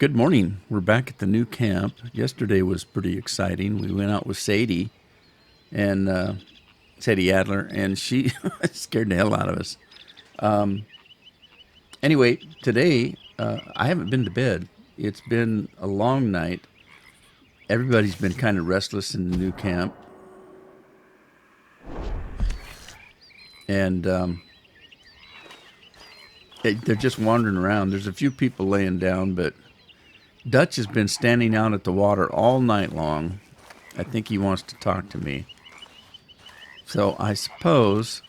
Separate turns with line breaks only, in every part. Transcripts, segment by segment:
Good morning. We're back at the new camp. Yesterday was pretty exciting. We went out with Sadie and Sadie Adler, and she scared the hell out of us. Anyway, today I haven't been to bed. It's been a long night. Everybody's been kind of restless in the new camp, and they're just wandering around. There's a few people laying down, but Dutch has been standing out at the water all night long. I think he wants to talk to me. So I suppose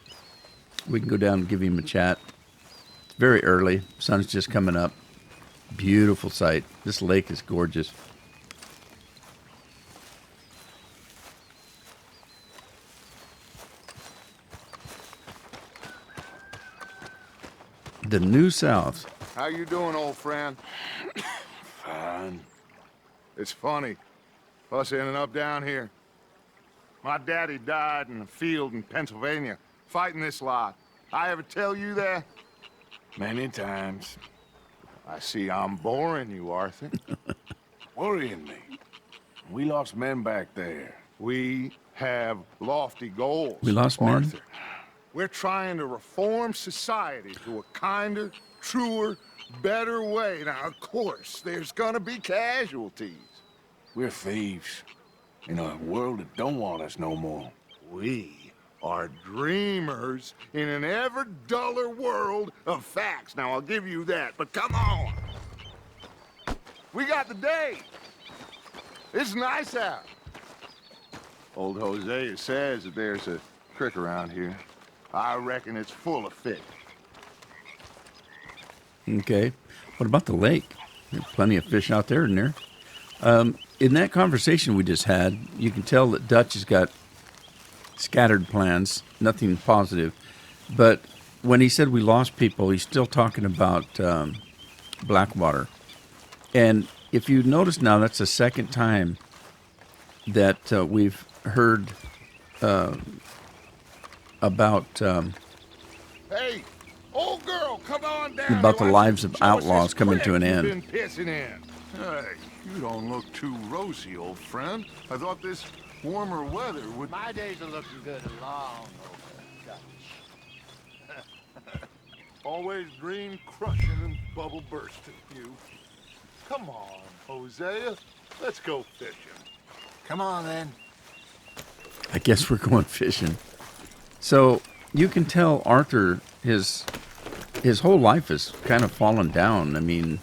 we can go down and give him a chat. It's very early. Sun's just coming up. Beautiful sight. This lake is gorgeous. The New South.
How you doing, old friend?
Fine.
It's funny, us ending up down here. My daddy died in a field in Pennsylvania, fighting this lot. I ever tell you that?
Many times.
I see I'm boring you, Arthur.
Worrying me. We lost men back there.
We have lofty goals,
We lost men?
Arthur. We're trying to reform society to a kinder, truer, better way. Now, of course, there's gonna be casualties.
We're thieves. In a world that don't want us no more.
We are dreamers in an ever duller world of facts. Now, I'll give you that, but come on. We got the day. It's nice out. Old Hosea says that there's a creek around here. I reckon it's full of fish.
Okay. What about the lake? There's plenty of fish out there, isn't there? In that conversation we just had, you can tell that Dutch has got scattered plans, nothing positive. But when he said we lost people, he's still talking about Blackwater. And if you notice now, that's the second time that we've heard about
Hey, old girl, come on down.
about the
Why
lives
don't
of
you show us
outlaws
this
coming to
creek
an
you've
end.
been pissing in? Hey, you don't look too rosy, old friend. I thought this warmer weather would...
My days are looking good and long over.
Always dream crushing and bubble bursting, you. Come on, Hosea. Let's go fishing.
Come on, then.
I guess we're going fishing. So you can tell Arthur, his whole life has kind of fallen down. I mean,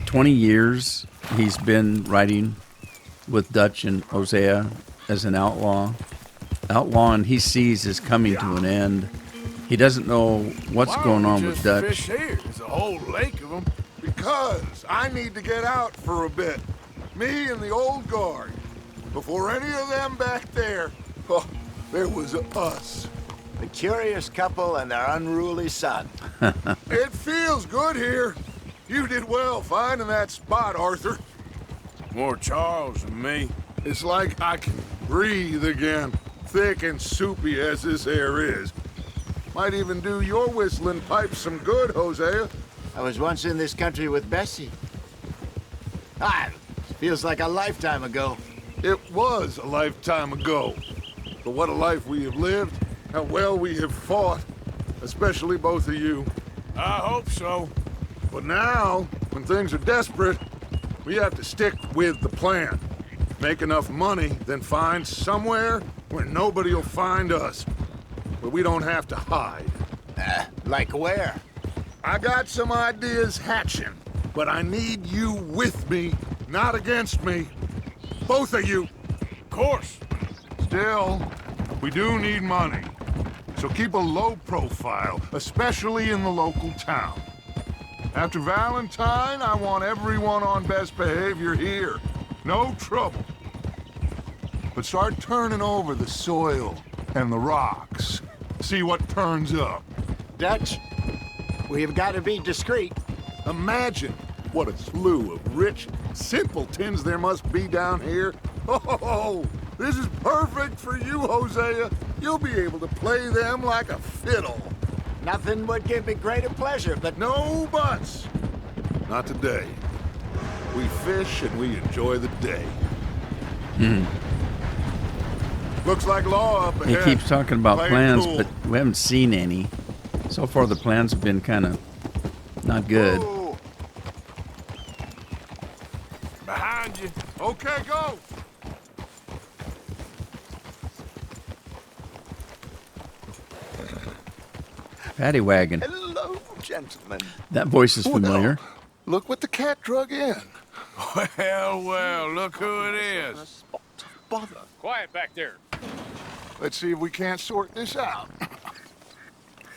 20 years he's been riding with Dutch and Hosea as an outlaw. Outlaw, and he sees is coming to an end. He doesn't know what's going on with Dutch.
Fish here. There's a whole lake of them.
Because I need to get out for a bit. Me and the old guard. Before any of them back there, oh, there was us.
The curious couple and their unruly son.
It feels good here. You did well finding that spot, Arthur.
More Charles than me.
It's like I can breathe again, thick and soupy as this air is. Might even do your whistling pipes some good, Hosea.
I was once in this country with Bessie. Feels like a lifetime ago.
It was a lifetime ago. But what a life we have lived, how well we have fought, especially both of you.
I hope so.
But now, when things are desperate, we have to stick with the plan. Make enough money, then find somewhere where nobody will find us. Where we don't have to hide.
Like where?
I got some ideas hatching, but I need you with me, not against me. Both of you.
Of course.
Still, we do need money. So keep a low profile, especially in the local town. After Valentine, I want everyone on best behavior here. No trouble. But start turning over the soil and the rocks. See what turns up.
Dutch, we've got to be discreet.
Imagine what a slew of rich simpletons there must be down here. Oh, this is perfect for you, Hosea. You'll be able to play them like a fiddle.
Nothing would give me greater pleasure, but
No buts. Not today. we fish and we enjoy the day. Looks like law up
He
ahead.
keeps talking about
Play it
plans,
cool.
but we haven't seen any. So far, the plans have been kind of not good.
Whoa.
Behind you.
Okay, go.
Paddy wagon.
Hello, gentlemen.
That voice is
Oh,
familiar.
no. Look what the cat drug in.
Well, look who it is.
Bother.
Quiet back there.
Let's see if we can't sort this out.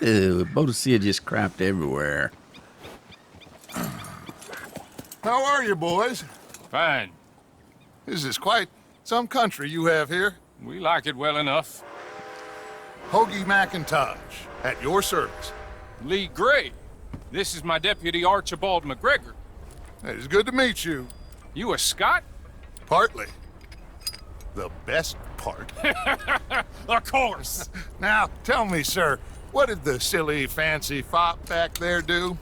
Ew, Bodicea just crapped everywhere.
How are you, boys?
Fine.
This is quite some country you have here.
We like it well enough.
Hoagie McIntosh, at your service.
Lee Gray. This is my deputy Archibald McGregor.
It is good to meet you.
You a Scot?
Partly. The best part.
Of course.
Now, tell me, sir, what did the silly, fancy fop back there do?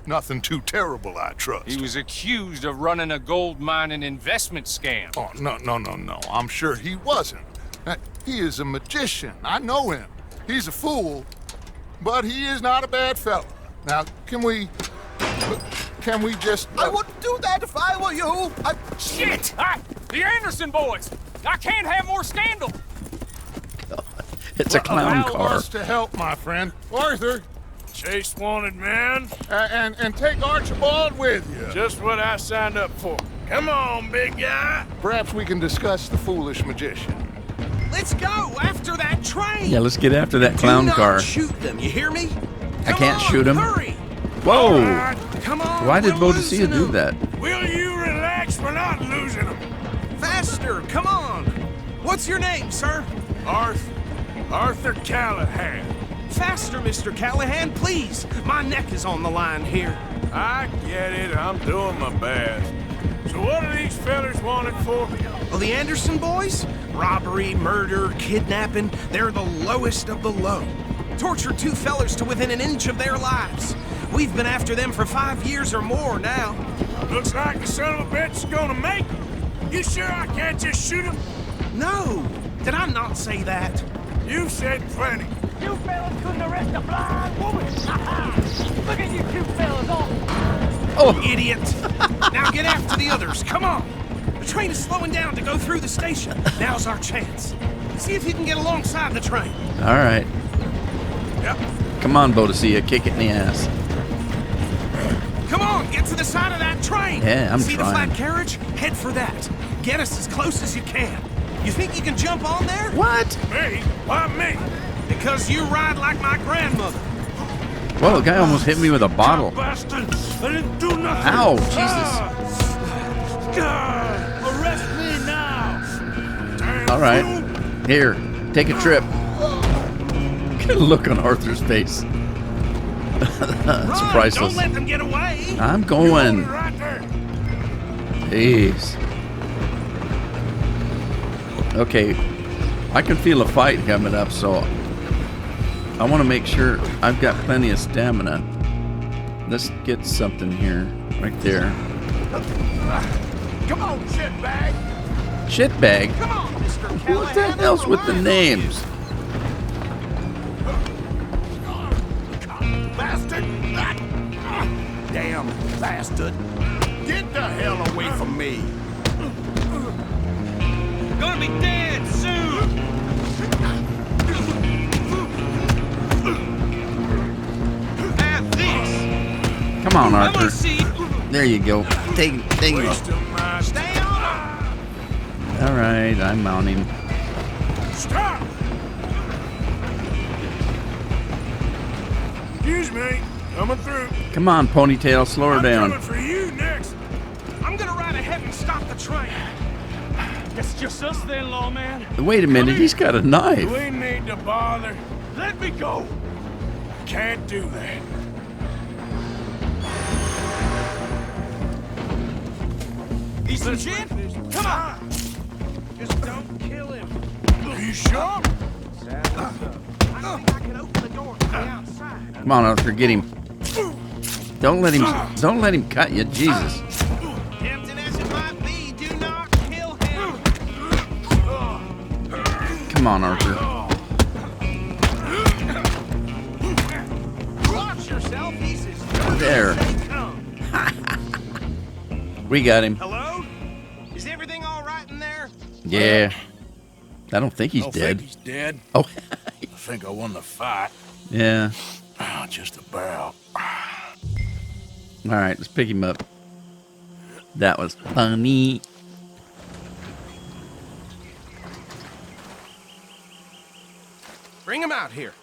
Nothing too terrible, I trust.
He was accused of running a gold mining investment scam.
Oh, no. I'm sure he wasn't. He is a magician. I know him. He's a fool, but he is not a bad fellow. Now, can we just...
I wouldn't do that if I were you.
Shit! The Anderson boys! I can't have more scandal!
It's a clown
Allow
car.
us to help, my friend. Arthur,
Chase wanted man.
and take Archibald with you.
Just what I signed up for. Come on, big guy.
Perhaps we can discuss the foolish magician.
Let's go after that train.
Yeah, let's get after that clown
Do not
car.
shoot them. You hear me?
I
Come
can't
on,
shoot him.
Hurry.
Whoa!
Come on.
Why did
we're
Bodicea
losing
do
them.
that?
Will you relax? We're not losing them.
Faster. Come on. What's your name, sir?
Arthur Callahan.
Faster, Mr. Callahan, please. My neck is on the line here.
I get it. I'm doing my best. So what are these fellas wanted for?
Well, the Anderson boys? Robbery, murder, kidnapping. They're the lowest of the low. Tortured two fellers to within an inch of their lives. We've been after them for 5 years or more now.
Looks like the son of a bitch is gonna make it. You sure I can't just shoot him?
No. Did I not say that?
You said plenty.
You fellas couldn't arrest a blind woman! Look at you two fellas all...
Oh,
Idiot! Now get after the others, come on! The train is slowing down to go through the station. Now's our chance. See if you can get alongside the train.
all right.
Yep.
Come on, Bodicea, kick it in the ass.
Come on, get to the side of that train!
Yeah, I'm
See
trying.
the flat carriage? Head for that. Get us as close as you can. You think you can jump on there?
What?
Me? Why me?
Because you ride like my grandmother.
Whoa, the guy almost hit me with a bottle.
Bastard! I didn't do nothing.
Ow, Jesus.
Arrest me now. Damn
All right.
fool.
Here, take a trip. Get a look on Arthur's face. That's
Run,
priceless.
don't let them get away.
I'm
You hold
going.
it right there.
Jeez. Okay, I can feel a fight coming up, so I want to make sure I've got plenty of stamina. Let's get something here, right there.
Come on, shitbag.
Shitbag?
Come on, Mr.
What
Callahan.
the hell's with the names?
Bastard.
Damn bastard. Get the hell away from me.
Gonna be dead soon. Have this.
Come on,
I'm gonna
Arthur.
see.
There you go. Take it.
Wasting my
Stay on.
All right, I'm mounting.
Stop! Excuse me, coming through.
Come on, Ponytail, slow her
I'm
down.
coming for you next.
I'm gonna ride ahead and stop the train.
It's just us then, lawman.
Wait a minute, he's got a
Do
knife.
we need to bother? Let me go. Can't do that.
He's legit. Come on. Just don't kill him.
Are you sure?
I think I can open the door from the outside.
Come on, Arthur, get him. Don't let him cut you, Jesus.
Captain
Come on, Arthur.
Watch yourself, he's as dirty
There.
as they come.
We got him.
Hello? Is everything all right in there?
Yeah. I don't think he's
I don't
dead.
think he's dead.
Oh,
I think I won the fight.
yeah.
Oh, just about.
All right, let's pick him up. That was funny.
Bring him out here.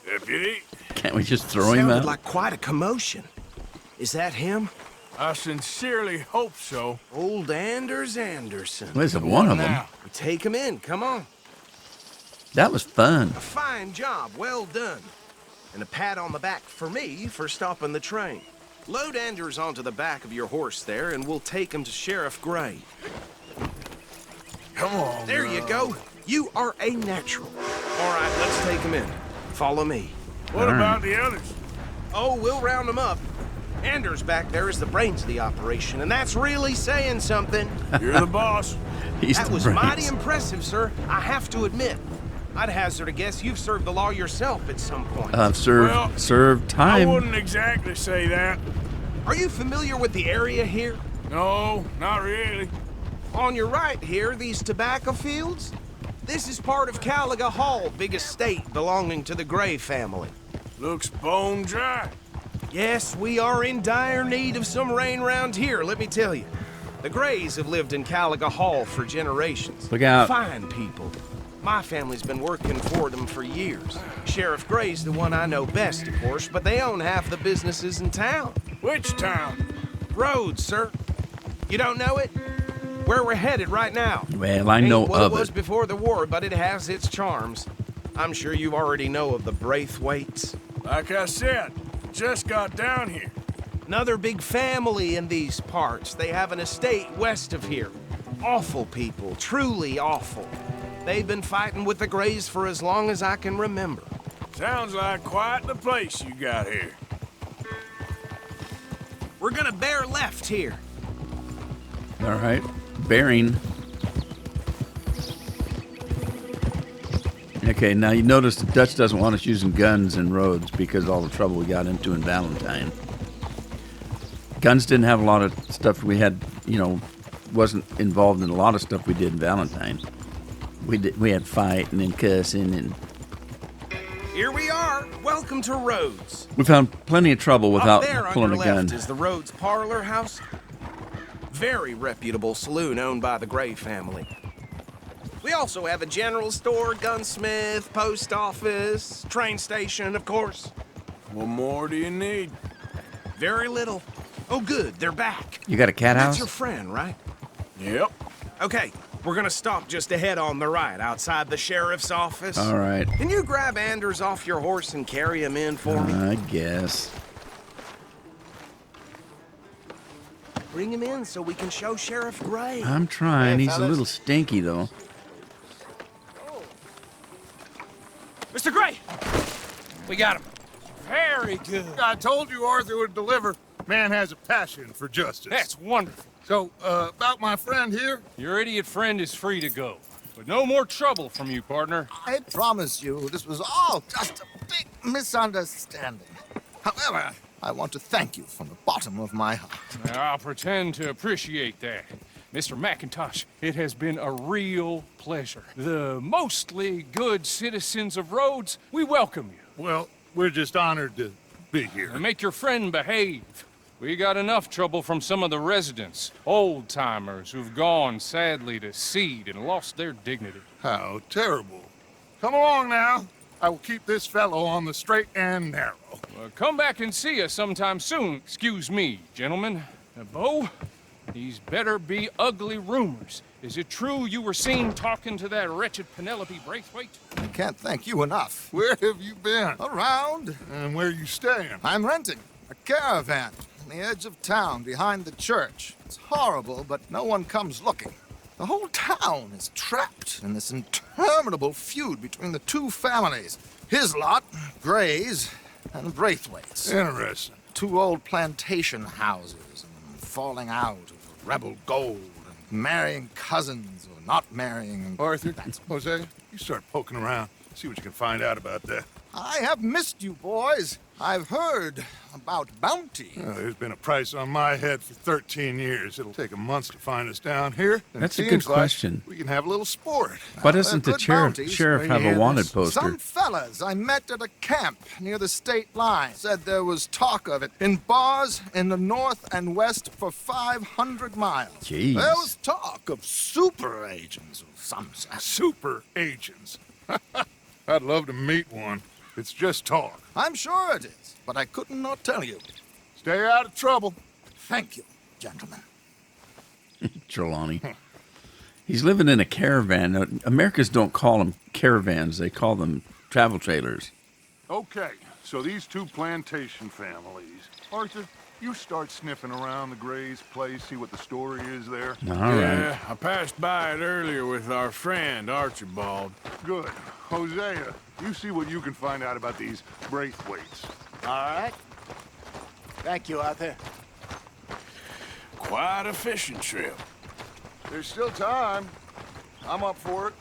Deputy,
Can't we just throw him
Sounded
out?
like quite a commotion. Is that him?
I sincerely hope so.
Old Anders Anderson.
Where's one of them?
Now,
Take him in, come on.
That was fun.
A fine job, well done. And a pat on the back for me for stopping the train. Load Anders onto the back of your horse there, and we'll take him to Sheriff Gray.
come on.
There you go. You are a natural. All right, let's take him in. Follow me.
What
All
about the others?
Oh, we'll round them up. Anders back there is the brains of the operation, and that's really saying something.
You're the boss.
He's
That
the
was
brains.
mighty impressive, sir. I have to admit. I'd hazard a guess you've served the law yourself at some point.
I've served
Well, I
time.
wouldn't exactly say that.
Are you familiar with the area here?
No, not really.
On your right here, these tobacco fields? This is part of Caliga Hall, big estate belonging to the Gray family.
Looks bone dry.
Yes, we are in dire need of some rain round here, let me tell you. The Grays have lived in Caliga Hall for generations.
Look out.
Fine people. My family's been working for them for years. Sheriff Gray's the one I know best, of course, but they own half the businesses in town.
Which town?
Rhodes, sir. You don't know it? Where we're headed right now.
Well, I know
Ain't what
of
it was
it.
before the war, but it has its charms. I'm sure you already know of the Braithwaites.
Like I said, just got down here.
Another big family in these parts. They have an estate west of here. Awful people, truly awful. They've been fighting with the Grays for as long as I can remember.
Sounds like quite the place you got here.
We're gonna bear left here.
All right. Bearing. Okay, now you notice the Dutch doesn't want us using guns in roads because of all the trouble we got into in Valentine. Guns didn't have a lot of stuff we had, wasn't involved in a lot of stuff we did in Valentine. We had fighting and cussing, and
Here we are. Welcome to Rhodes.
we found plenty of trouble without
Up there on
pulling
your
a gun.
left is the Rhodes Parlor House. Very reputable saloon owned by the Gray family. We also have a general store, gunsmith, post office, train station, of course.
What more do you need?
Very little. Oh, good, they're back.
You got a cat
That's
house?
your friend, right?
Yep.
Okay, we're gonna stop just ahead on the right, outside the sheriff's office.
All right.
Can you grab Anders off your horse and carry him in for me?
I guess.
Bring him in so we can show Sheriff Gray.
I'm trying.
Hey,
He's a
fellas.
little stinky, though.
Mr. Gray! We got him. Very good.
I told you Arthur would deliver. Man has a passion for justice.
That's wonderful.
So, about my friend here,
Your idiot friend is free to go. But no more trouble from you, partner.
I promise you, this was all just a big misunderstanding. However, I want to thank you from the bottom of my heart.
Now, I'll pretend to appreciate that. Mr. McIntosh, it has been a real pleasure. The mostly good citizens of Rhodes, we welcome you.
well, we're just honored to be here.
And make your friend behave. We got enough trouble from some of the residents, old-timers who've gone, sadly, to seed and lost their dignity.
How terrible. Come along now. I will keep this fellow on the straight and narrow.
Well, come back and see us sometime soon. Excuse me, gentlemen. Bo, these better be ugly rumors. Is it true you were seen talking to that wretched Penelope Braithwaite?
I can't thank you enough.
Where have you been?
Around,
And where you staying?
I'm renting a caravan on the edge of town behind the church. It's horrible, but no one comes looking. The whole town is trapped in this interminable feud between the two families. His lot, Gray's, and Braithwaite's.
Interesting.
Two old plantation houses and falling out of rebel gold and marrying cousins or not marrying.
Arthur, Jose, you start poking around. See what you can find out about that.
I have missed you, boys. I've heard about bounty.
There's been a price on my head for 13 years. It'll take a month to find us down here. And
That's a
it
good
seems like
question.
we can have a little sport.
Why doesn't the
good
sheriff
bounties.
have a wanted poster?
Some fellas I met at a camp near the state line said there was talk of it in bars in the north and west for 500 miles.
Jeez.
There was talk of super agents of some sort.
Super agents. I'd love to meet one. It's just talk.
I'm sure it is, but I couldn't not tell you.
Stay out of trouble.
Thank you, gentlemen.
Trelawney. He's living in a caravan. Now, Americans don't call them caravans. They call them travel trailers.
Okay, so these two plantation families. Arthur, you start sniffing around the Gray's place, see what the story is there.
All right.
Yeah, I passed by it earlier with our friend Archibald.
Good. Hosea, you see what you can find out about these Braithwaites.
All right. Thank you, Arthur.
Quite a fishing trip.
There's still time. I'm up for it.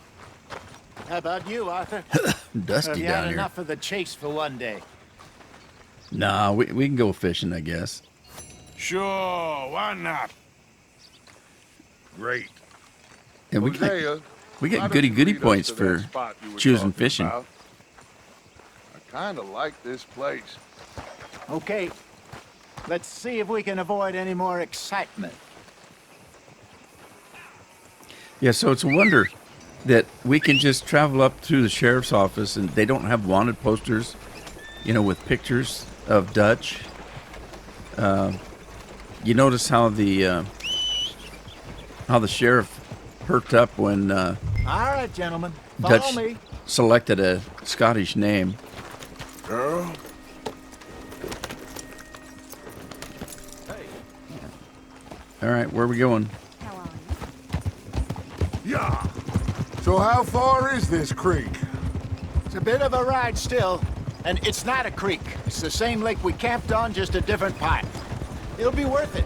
How about you, Arthur?
Dusty
Have you
down
had
here.
enough of the chase for one day?
Nah, we can go fishing, I guess.
Sure, why not?
Great.
And we
Hosea,
we
why
get
don't
goody
you
goody
lead us
points
to that
for
spot you were
choosing
talking
fishing.
about? I kind of like this place.
Okay. Let's see if we can avoid any more excitement.
Yeah, so it's a wonder that we can just travel up through the sheriff's office and they don't have wanted posters, with pictures of Dutch. You notice how the sheriff perked up when
All right, gentlemen. Follow
Dutch
me.
selected a Scottish name.
Girl?
All right, where are we going?
Yeah. So how far is this creek?
It's a bit of a ride still, and it's not a creek. It's the same lake we camped on, just a different pipe. It'll be worth it.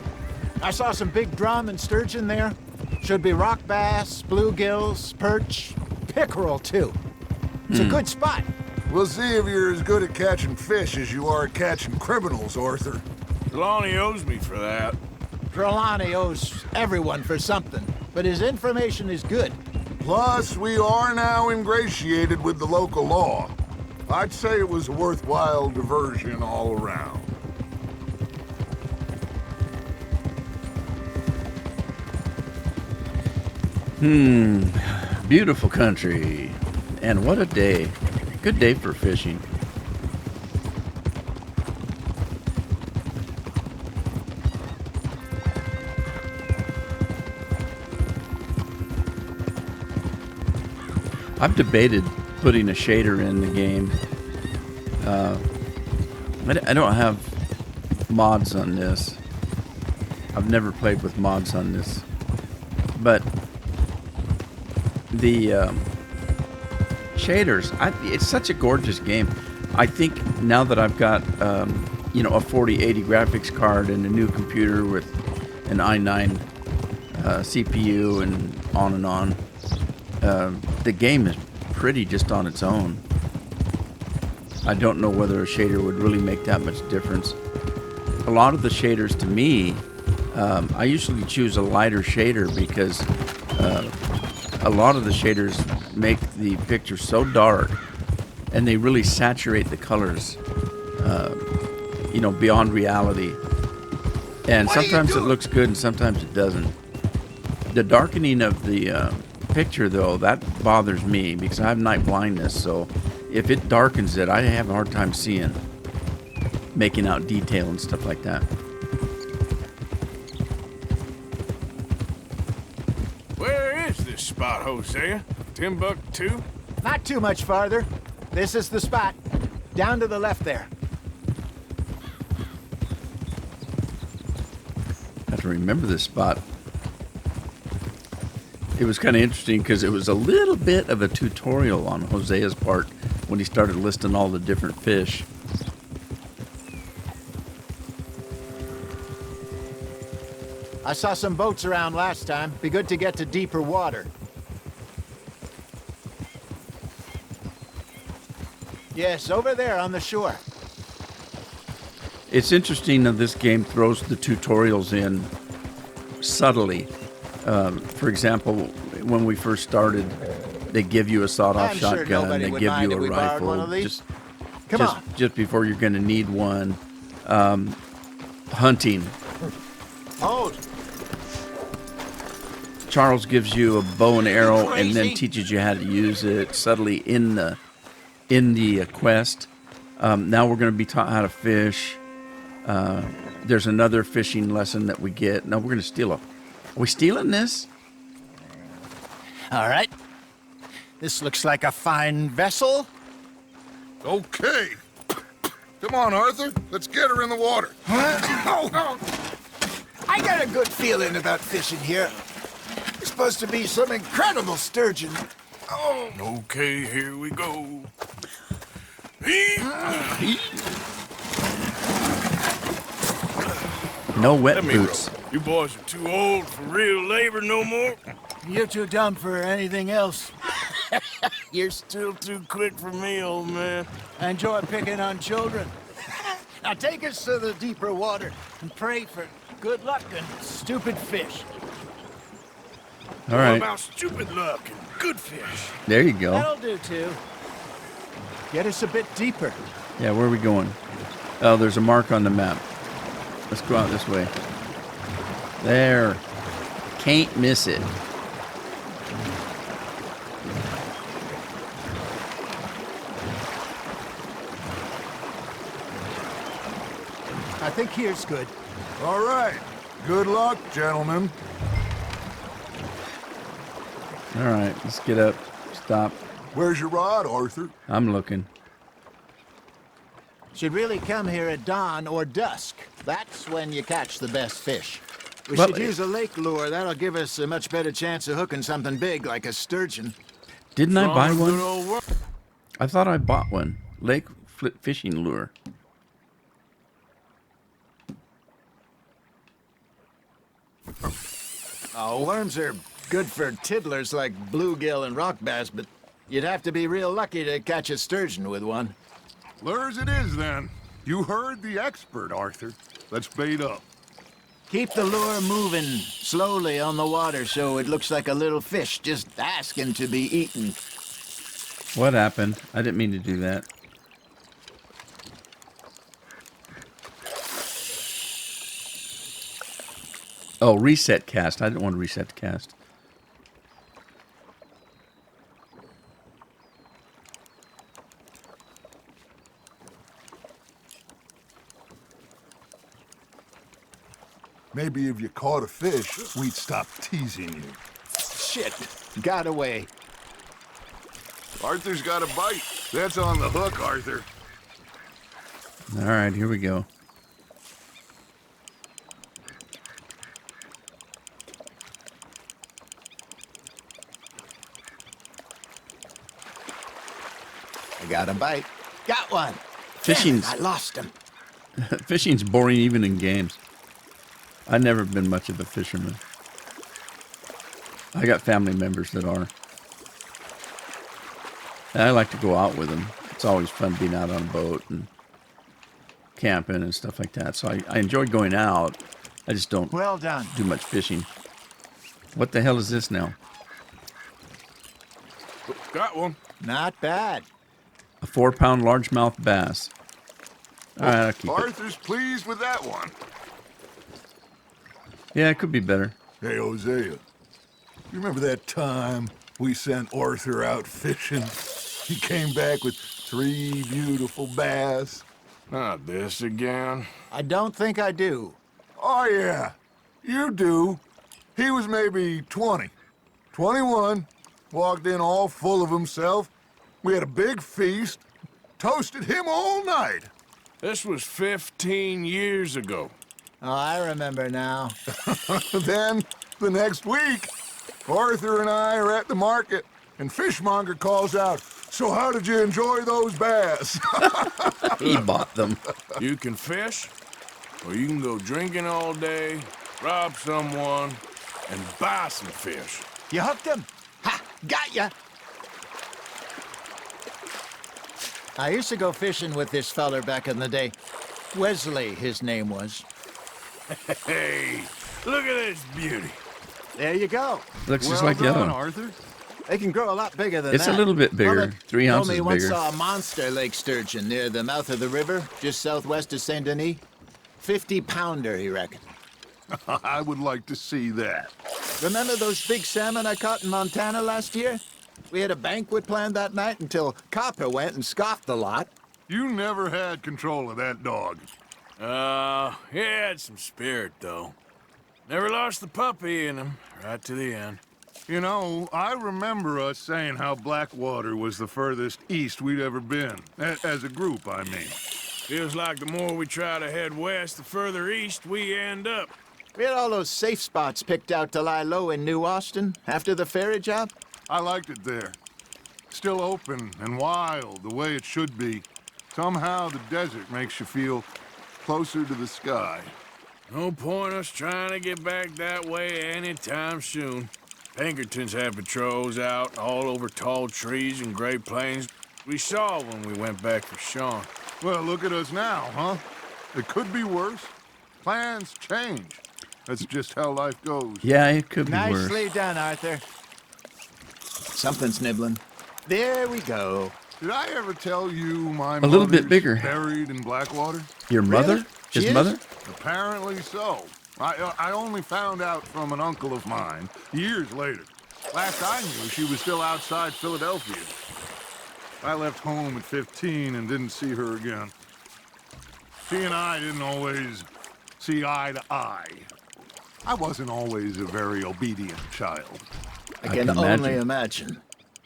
I saw some big drum and sturgeon there. Should be rock bass, bluegills, perch, pickerel too. It's a good spot.
We'll see if you're as good at catching fish as you are at catching criminals, Arthur.
Lonnie owes me for that.
Trelawney owes everyone for something, but his information is good.
Plus, we are now ingratiated with the local law. I'd say it was a worthwhile diversion all around.
Beautiful country. And what a day. Good day for fishing. I've debated putting a shader in the game. I don't have mods on this. I've never played with mods on this. But the shaders, it's such a gorgeous game. I think now that I've got a 4080 graphics card and a new computer with an i9 CPU and on, the game is pretty just on its own. I don't know whether a shader would really make that much difference. A lot of the shaders, to me, I usually choose a lighter shader because a lot of the shaders make the picture so dark and they really saturate the colors, beyond reality. And sometimes it looks good and sometimes it doesn't. The darkening of the picture, though, that bothers me because I have night blindness, so if it darkens it, I have a hard time seeing, making out detail and stuff like that.
Where is this spot, Hosea? Timbuktu?
Not too much farther. This is the spot. Down to the left there.
I have to remember this spot. It was kind of interesting because it was a little bit of a tutorial on Hosea's part when he started listing all the different fish.
I saw some boats around last time. Be good to get to deeper water. Yes, over there on the shore.
It's interesting that this game throws the tutorials in subtly. For example, when we first started, they give you a sawed-off
I'm sure
shotgun.
nobody
They
would
give
mind
you
if
a
we borrowed
rifle.
one of these.
Just just before you're going to need one. Hunting.
Hold.
Charles gives you a bow and arrow and then
Crazy.
teaches you how to use it subtly in the quest. Now we're going to be taught how to fish. There's another fishing lesson that we get. No, we're going to steal Are we stealing this?
All right. This looks like a fine vessel.
Okay. Come on, Arthur. Let's get her in the water.
I got a good feeling about fishing here. There's supposed to be some incredible sturgeon. Oh,
Okay, here we go.
No wet
Let me
boots.
row. You boys are too old for real labor no more.
You're too dumb for anything else.
You're still too quick for me, old man.
I enjoy picking on children. Now take us to the deeper water and pray for good luck and stupid fish.
All
What
right.
about stupid luck and good fish?
There you go.
That'll do too. Get us a bit deeper.
Yeah, where are we going? Oh, there's a mark on the map. Let's go out this way. There. Can't miss it.
I think here's good.
All right. Good luck, gentlemen.
All right, let's get up. Stop.
Where's your rod, Arthur?
I'm looking.
Should really come here at dawn or dusk. That's when you catch the best fish. We
Well,
should use a lake lure. That'll give us a much better chance of hooking something big like a sturgeon.
Didn't I buy
Good
one?
old work.
I thought I bought one. Lake fishing lure.
Oh, worms are good for tiddlers like bluegill and rock bass, but you'd have to be real lucky to catch a sturgeon with one.
Lures it is, then. You heard the expert, Arthur. Let's bait up.
Keep the lure moving slowly on the water so it looks like a little fish just asking to be eaten.
What happened? I didn't mean to do that. Oh, reset cast. I didn't want to reset the cast.
Maybe if you caught a fish, we'd stop teasing you.
Shit, got away.
Arthur's got a bite. That's on the hook, Arthur.
All right, here we go.
I got a bite. Got one.
Fishing's
Damn it, I lost him.
fishing's boring even in games. I've never been much of a fisherman. I got family members that are. And I like to go out with them. It's always fun being out on a boat and camping and stuff like that. So I enjoy going out. I just don't
Well done.
do much fishing. What the hell is this now?
Got one.
Not bad.
A 4-pound largemouth bass. All right, I'll keep it.
Arthur's pleased with that one.
Yeah, it could be better.
Hey, Hosea. You remember that time we sent Arthur out fishing? He came back with 3 beautiful bass.
Not this again.
I don't think I do.
Oh, yeah. You do. He was maybe 20. 21. Walked in all full of himself. We had a big feast. Toasted him all night.
This was 15 years ago.
Oh, I remember now.
Then, the next week, Arthur and I are at the market, and Fishmonger calls out, "So how did you enjoy those bass?"
He bought them.
You can fish, or you can go drinking all day, rob someone, and buy some fish.
You hooked him? Ha! Got ya! I used to go fishing with this feller back in the day. Wesley, his name was.
Hey, look at this beauty.
There you go.
Looks just like the other one.
Arthur.
They can grow a lot bigger than
It's
that.
a little bit bigger,
Mother
3
told
ounces
me he once
bigger.
saw a monster lake sturgeon near the mouth of the river, just southwest of Saint Denis. 50-pounder, he reckoned.
I would like to see that.
Remember those big salmon I caught in Montana last year? We had a banquet planned that night until Copper went and scoffed the lot.
You never had control of that dog.
He had some spirit, though. Never lost the puppy in him, right to the end.
You know, I remember us saying how Blackwater was the furthest east we'd ever been. As a group, I mean.
Feels like the more we try to head west, the further east we end up.
We had all those safe spots picked out to lie low in New Austin after the ferry job.
I liked it there. Still open and wild, the way it should be. Somehow the desert makes you feel closer to the sky.
No point us trying to get back that way anytime soon. Pinkertons had patrols out all over tall trees and Great Plains. We saw when we went back for Sean.
Well, look at us now, huh? It could be worse. Plans change. That's just how life goes.
Yeah, it could be worse.
Nicely done, Arthur. Something's nibbling. There we go.
Did I ever tell you my
A little bit
mother's
bigger.
buried in Blackwater?
Your mother?
Really?
His
She is?
mother?
Apparently so. I only found out from an uncle of mine years later. Last I knew, she was still outside Philadelphia. I left home at 15 and didn't see her again. She and I didn't always see eye to eye. I wasn't always a very obedient child.
I
can
can
imagine.
only imagine.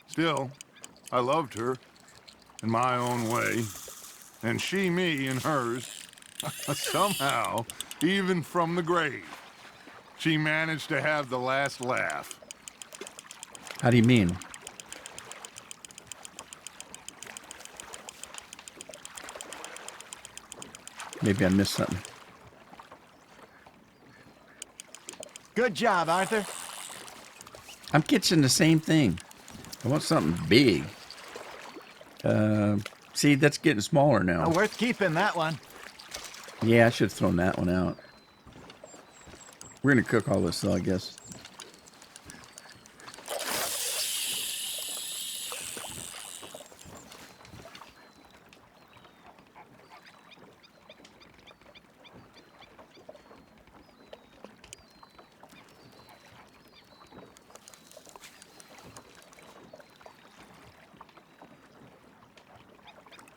Still, I loved her in my own way, and she me in hers. Somehow, even from the grave, she managed to have the last laugh.
How do you mean? Maybe I missed something.
Good job, Arthur.
I'm catching the same thing. I want something big. See, that's getting smaller now.
Worth keeping that one.
Yeah, I should have thrown that one out. We're going to cook all this, though, I guess.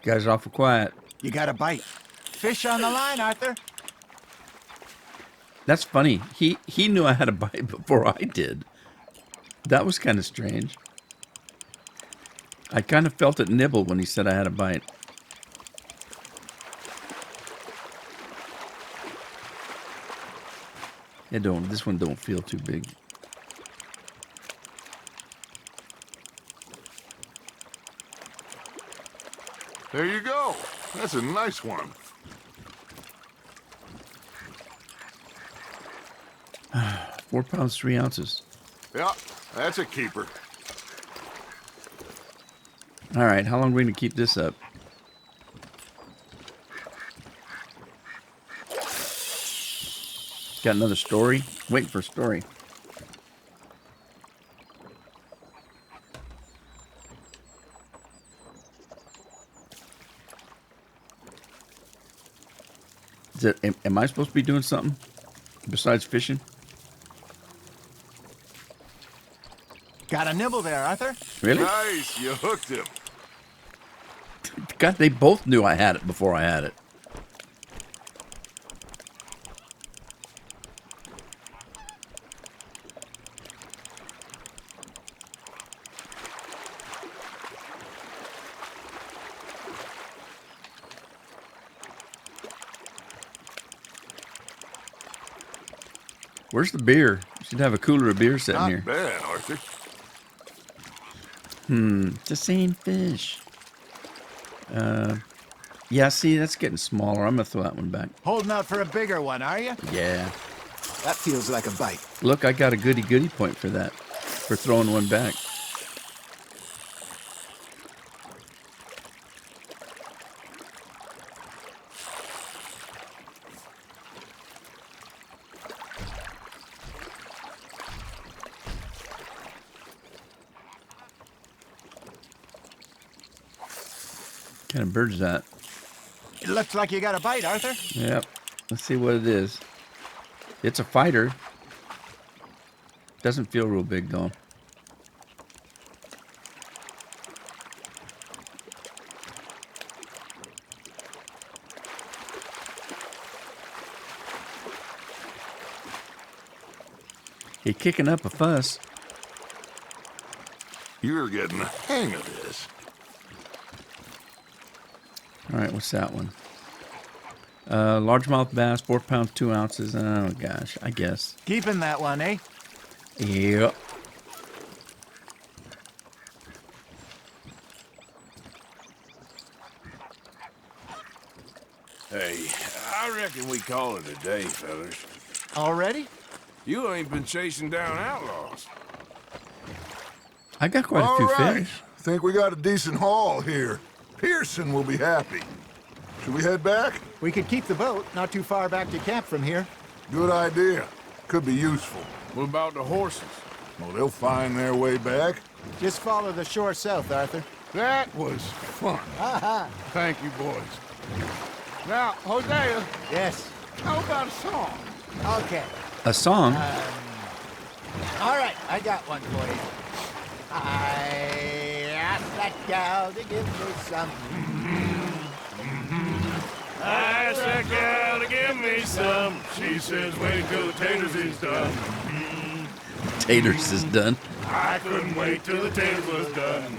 You guys are awful quiet.
You got a bite. Fish on the line, Arthur.
That's funny. He knew I had a bite before I did. That was kind of strange. I kind of felt it nibble when he said I had a bite. This one don't feel too big.
There you go. That's a nice one.
4 pounds, 3 ounces.
Yeah, that's a keeper.
All right, how long are we going to keep this up? Got another story? Waiting for a story. Am I supposed to be doing something besides fishing?
Got a nibble there, Arthur.
Really?
Nice, you hooked him.
God, they both knew I had it before I had it. Where's the beer? You should have a cooler of beer sitting
Not
here.
bad, Arthur.
It's the same fish. Yeah, see, that's getting smaller. I'm going to throw that one back.
Holding out for a bigger one, are you?
Yeah.
That feels like a bite.
Look, I got a goody point for that, for throwing one back. What kind of bird is that?
It looks like you got a bite, Arthur.
Yep. Let's see what it is. It's a fighter. Doesn't feel real big though. He kicking up a fuss.
You're getting the hang of this.
All right, what's that one? Largemouth bass, 4 pounds, 2 ounces. Oh gosh, I guess.
Keeping that one, eh?
Yep.
Hey, I reckon we call it a day, fellas.
Already?
You ain't been chasing down outlaws.
I got quite a
All
few
right.
fish.
Think we got a decent haul here. Pearson will be happy. Should we head back?
We could keep the boat not too far back to camp from here.
Good idea. Could be useful.
What about the horses?
Well, they'll find their way back.
Just follow the shore south, Arthur.
That was fun.
Aha!
Thank you, boys. Now, Hosea,
Yes.
how about a song?
Okay.
A song?
All right, I got one for you. I asked that gal to give me some.
I asked that gal to give me some. She says, wait till the taters is done.
Taters is done.
I couldn't wait till the taters was done.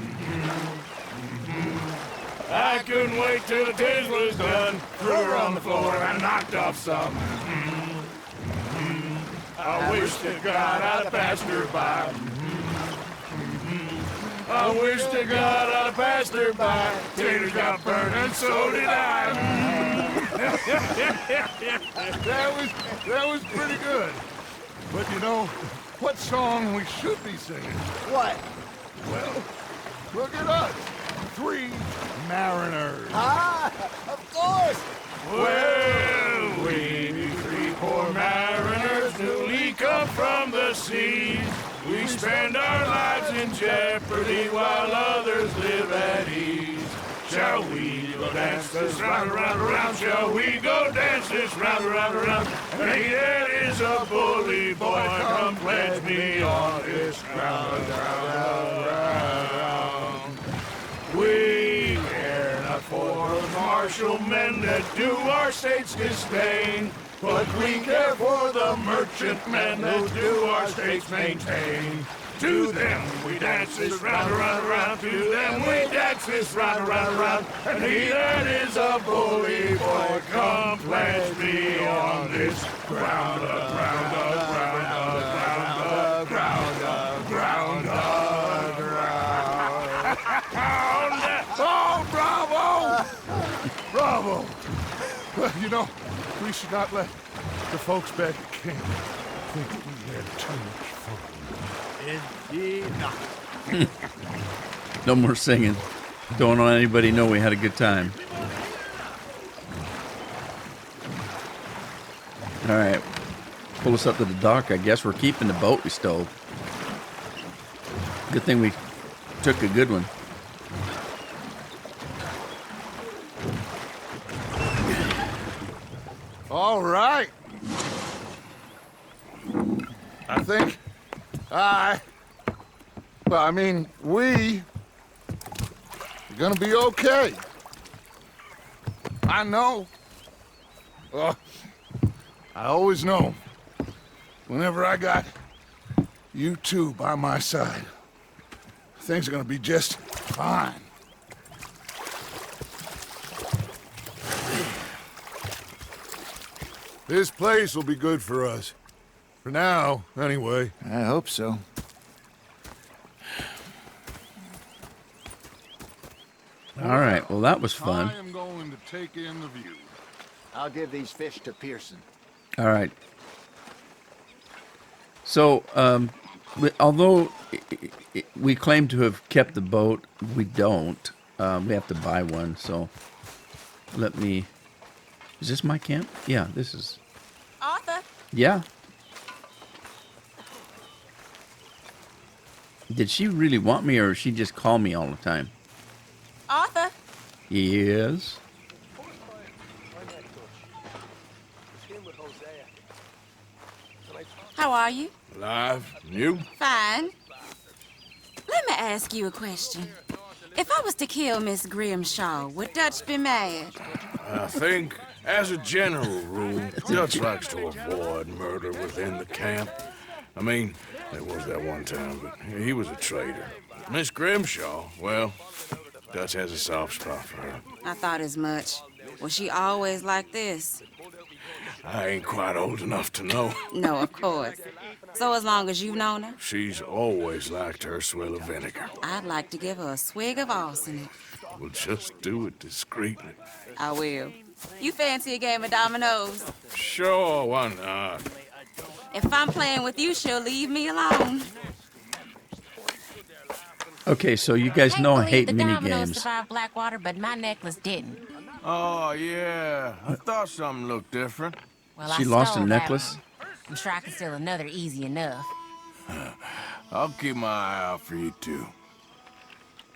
I couldn't wait till the taters was done. Threw her on the floor and knocked off some. I wish to God I'd passed her by. I wish to God I'd passed her by. Taters got burned and so did I.
That was pretty good. But you know, what song we should be singing?
What?
Well, look at us. 3 mariners.
Ah, of course.
Well, we 3 poor mariners newly come from the seas. We spend our lives in jeopardy while others live at ease. Shall we go dance this round, around, around? Shall we go dance this round, around, around? Hey, that is a bully boy. Come pledge me on this ground, ground. We care not for the martial men that do our state's disdain, but we care for the merchantmen that do our states maintain. To them we dance this round, around, around. To them we dance this round, around, around. And he that is a bully boy, come pledge me on this ground, ground, ground, ground, ground, ground, ground.
Oh, bravo! Bravo! Well, you know, we should not let the folks back at camp think we had too much fun.
Indeed not.
No more singing. Don't let anybody know we had a good time. All right. Pull us up to the dock. I guess we're keeping the boat we stole. Good thing we took a good one.
All right. I think we are gonna be okay. I know. I always know. Whenever I got you two by my side, things are gonna be just fine. This place will be good for us. For now, anyway.
I hope so.
All right. Well, that was fun.
I am going to take in the view.
I'll give these fish to Pearson.
All right. So, although we claim to have kept the boat, we don't. We have to buy one. So, let me. Is this my camp? Yeah, this is.
Arthur?
Yeah. Did she really want me, or she just call me all the time?
Arthur?
Yes.
How are you?
Alive? You?
Fine. Let me ask you a question. If I was to kill Miss Grimshaw, would Dutch be mad?
I think, as a general rule, Dutch likes to avoid murder within the camp. I mean, there was that one time, but he was a traitor. Miss Grimshaw, well, Dutch has a soft spot for her.
I thought as much. Was she always like this?
I ain't quite old enough to know.
No, of course. So as long as you've known her,
She's always liked her swill of vinegar.
I'd like to give her a swig of arsenic.
We'll just do it discreetly.
I will. You fancy a game of dominoes?
Sure, why not?
If I'm playing with you, she'll leave me alone.
Okay, so you guys know I hate
the
mini
dominoes
games.
survived Blackwater, but my necklace didn't.
Oh, yeah. I thought something looked different.
Well,
She
I
lost a
stole that
necklace?
one. I'm sure I can steal another easy enough.
I'll keep my eye out for you, too.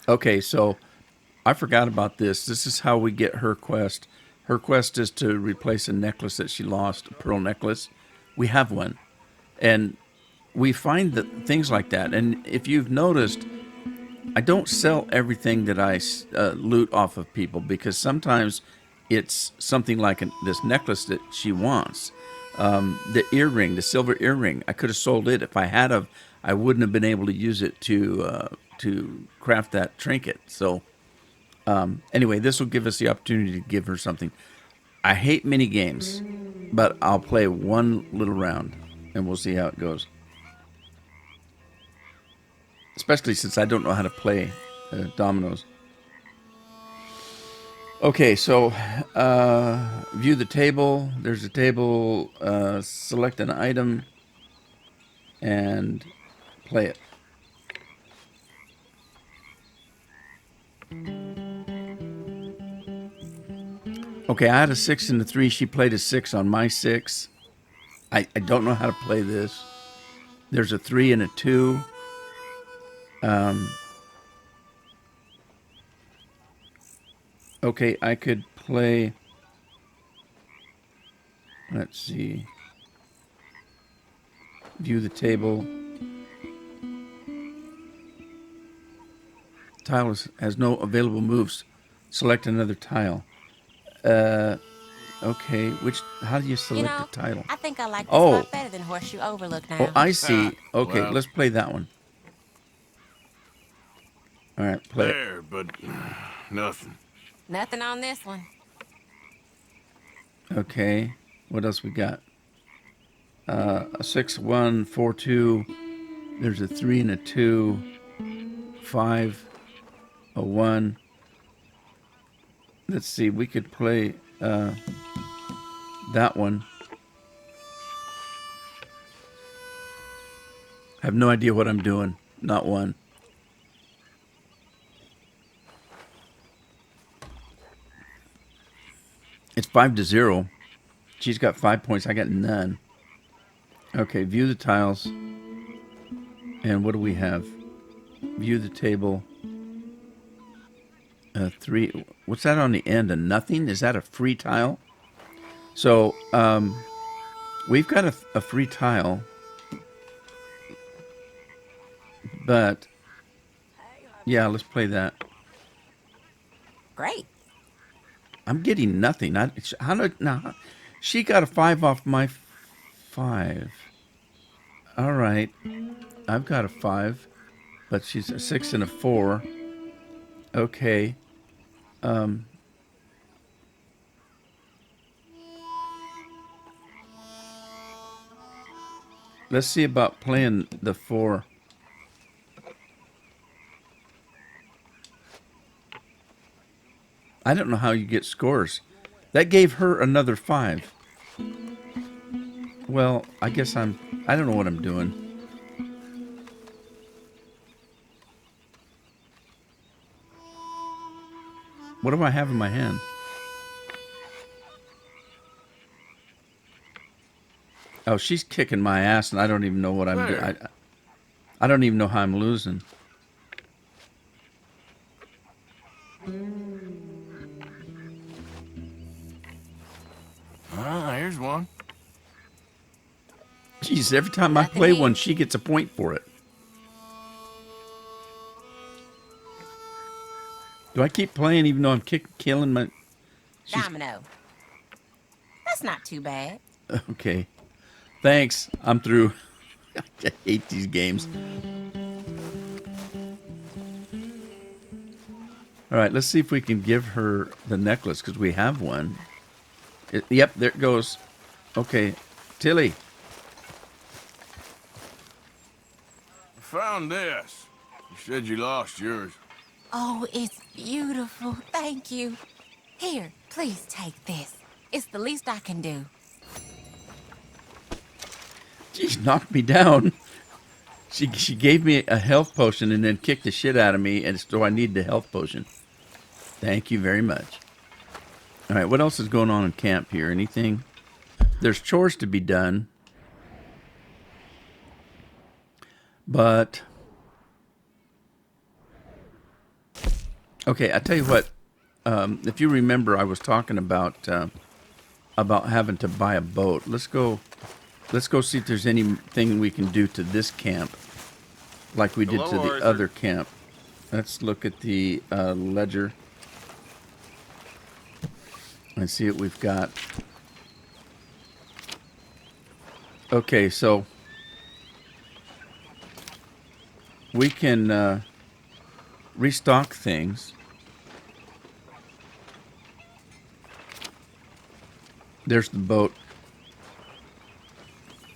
Okay, so I forgot about this. This is how we get her quest. Her quest is to replace a necklace that she lost, a pearl necklace. We have one. And we find that things like that. And if you've noticed, I don't sell everything that I loot off of people, because sometimes it's something like this necklace that she wants. The earring, the silver earring, I could have sold it. If I had of, I wouldn't have been able to use it to craft that trinket. So anyway, this will give us the opportunity to give her something. I hate mini games, but I'll play one little round, and we'll see how it goes. Especially since I don't know how to play dominoes. Okay, so view the table. There's a table. Select an item and play it. Okay, I had a 6 and a 3. She played a 6 on my 6. I don't know how to play this. There's a 3 and a 2. Okay, I could play. Let's see. View the table. Tile has no available moves. Select another tile. Okay, how do you select a title?
I think I like this
Oh.
lot better than Horseshoe Overlook now.
Oh, I see. Okay,
Well.
let's play that one. All right, play it.
There, but nothing.
Nothing on this one.
Okay, what else we got? A 6, 1, 4, 2. There's a 3 and a 2. 5, a 1. Let's see, we could play that one. I have no idea what I'm doing. Not one. It's 5-0. She's got 5 points. I got none. Okay, view the tiles. And what do we have? View the table. 3. What's that on the end? A nothing? Is that a free tile? So, we've got a free tile. But, yeah, let's play that.
Great.
I'm getting nothing. She got a 5 off my 5. All right. I've got a 5, but she's a 6 and a 4. Okay. Let's see about playing the 4. I don't know how you get scores. That gave her another 5. Well, I guess I don't know what I'm doing. What do I have in my hand? Oh, she's kicking my ass, and I don't even know what I'm doing. I don't even know how I'm losing.
Ah, here's one.
Jeez, every time I
Nothing
play
here.
one, she gets a point for it. Do I keep playing even though I'm killing my...
Domino. That's not too bad.
Okay. Thanks. I'm through. I hate these games. All right, let's see if we can give her the necklace, because we have one. Yep, there it goes. Okay. Tilly.
I found this. You said you lost yours.
Oh, it's beautiful. Thank you. Here, please take this. It's the least I can do.
She knocked me down. She gave me a health potion and then kicked the shit out of me, and so I need the health potion. Thank you very much. All right, what else is going on in camp here? Anything? There's chores to be done. But... Okay, I tell you what. If you remember, I was talking about having to buy a boat. Let's go see if there's anything we can do to this camp, like we did to the other camp. Let's look at the ledger and see what we've got. Okay, so we can restock things. There's the boat.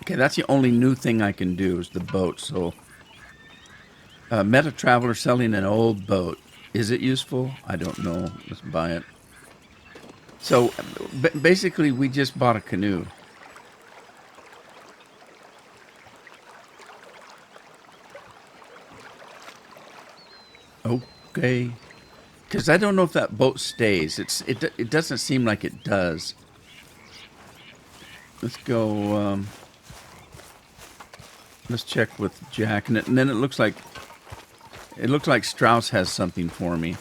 Okay, that's the only new thing I can do is the boat. So, met a traveler selling an old boat. Is it useful? I don't know. Let's buy it. So, basically, we just bought a canoe. Okay. Because I don't know if that boat stays. It doesn't seem like it does. Let's go... let's check with Jack, and then it looks like Strauss has something for me.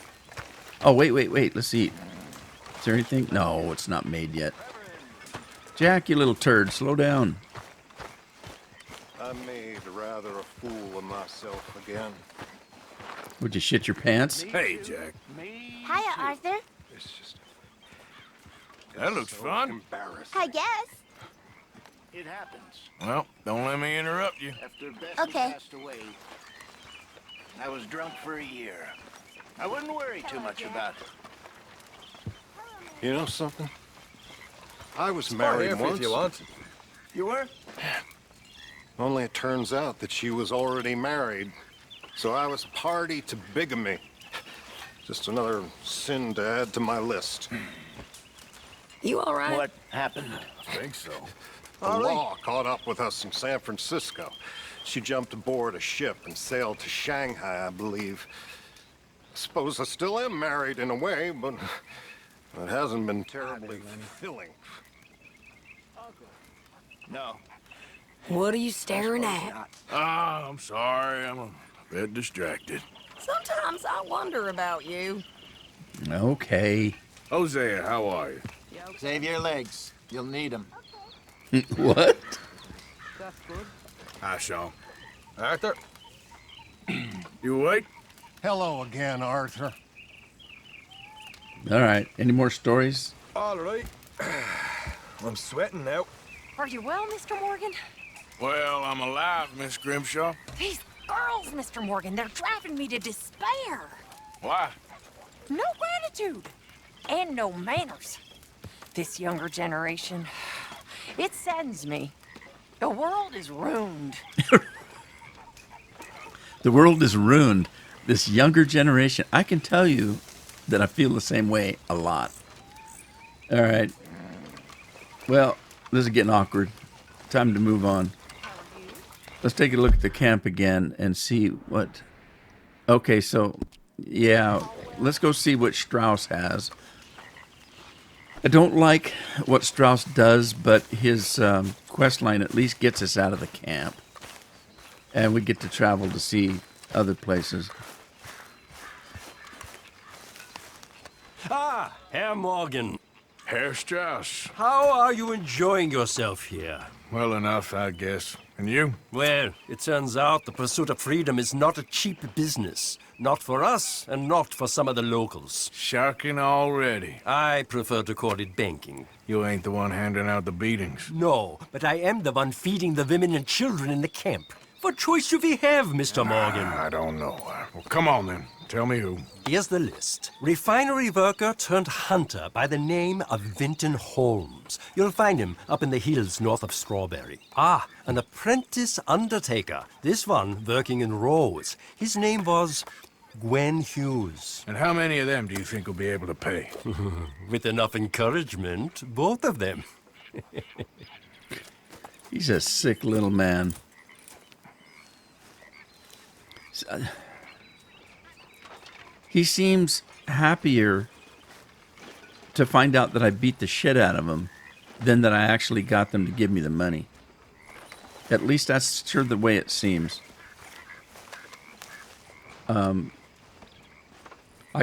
Oh, wait. Let's see. Is there anything? No, it's not made yet. Jack, you little turd, slow down.
I made rather a fool of myself again.
Would you shit your pants?
Hey, Jack.
Hiya, Arthur.
It's just
That looks fun.
embarrassing.
I guess.
It happens.
Well, don't let me interrupt you.
After Bessie
Okay.
passed away, I was drunk for a year. I wouldn't worry too much about it.
You know something? I was married once.
If you want.
You were?
Only it turns out that she was already married. So I was party to bigamy. Just another sin to add to my list.
You all right?
What happened?
I think so.
The law caught up with us in San Francisco. She jumped aboard a ship and sailed to Shanghai, I believe. Suppose I still am married in a way, but it hasn't been terribly fulfilling.
No.
What are you staring at?
Not.
Ah, I'm sorry. I'm a bit distracted.
Sometimes I wonder about you.
Okay.
Hosea, how are you?
Save your legs. You'll need them.
What?
Hi, Sean. Arthur? You awake?
Hello again, Arthur.
All right. Any more stories?
All right. I'm sweating now.
Are you well, Mr. Morgan?
Well, I'm alive, Miss Grimshaw.
These girls, Mr. Morgan, they're driving me to despair.
Why?
No gratitude. And no manners. This younger generation, it saddens me. The world is ruined.
The world is ruined. This younger generation, I can tell you that I feel the same way a lot. All right. Well, this is getting awkward. Time to move on. Let's take a look at the camp again and see what... Okay, so Yeah, let's go see what Strauss has. I don't like what Strauss does, but his quest line at least gets us out of the camp. And we get to travel to see other places.
Ah, Herr Morgan.
Herr Strauss.
How are you enjoying yourself here?
Well enough, I guess. And you?
Well, it turns out the pursuit of freedom is not a cheap business. Not for us, and not for some of the locals.
Shocking already.
I prefer to call it banking.
You ain't the one handing out the beatings.
No, but I am the one feeding the women and children in the camp. What choice do we have, Mr. Morgan?
I don't know. Well, come on then. Tell me who.
Here's the list. Refinery worker turned hunter by the name of Vinton Holmes. You'll find him up in the hills north of Strawberry. Ah, an apprentice undertaker. This one working in Rose. His name was Gwen Hughes.
And how many of them do you think will be able to pay?
With enough encouragement, both of them.
He's a sick little man. He seems happier to find out that I beat the shit out of him than that I actually got them to give me the money. At least that's sure the way it seems. I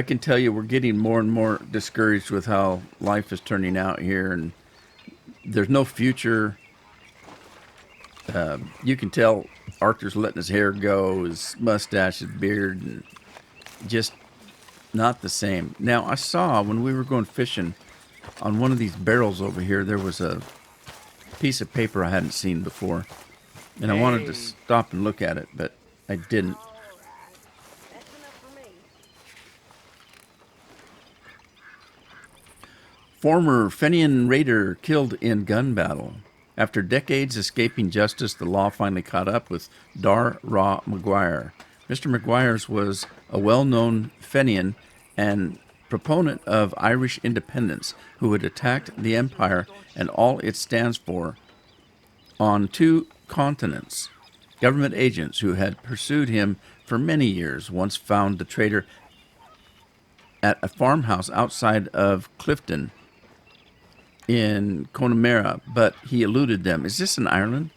can tell you we're getting more and more discouraged with how life is turning out here, and there's no future. You can tell Arthur's letting his hair go, his mustache, his beard, and just not the same. Now, I saw when we were going fishing on one of these barrels over here, there was a piece of paper I hadn't seen before. And I wanted to stop and look at it, but I didn't. Former Fenian raider killed in gun battle. After decades escaping justice, the law finally caught up with Dar Ra McGuire. Mr. McGuire's was a well-known Fenian and proponent of Irish independence who had attacked the empire and all it stands for on 2 continents. Government agents who had pursued him for many years once found the traitor at a farmhouse outside of Clifton in Connemara, but he eluded them. Is this in Ireland?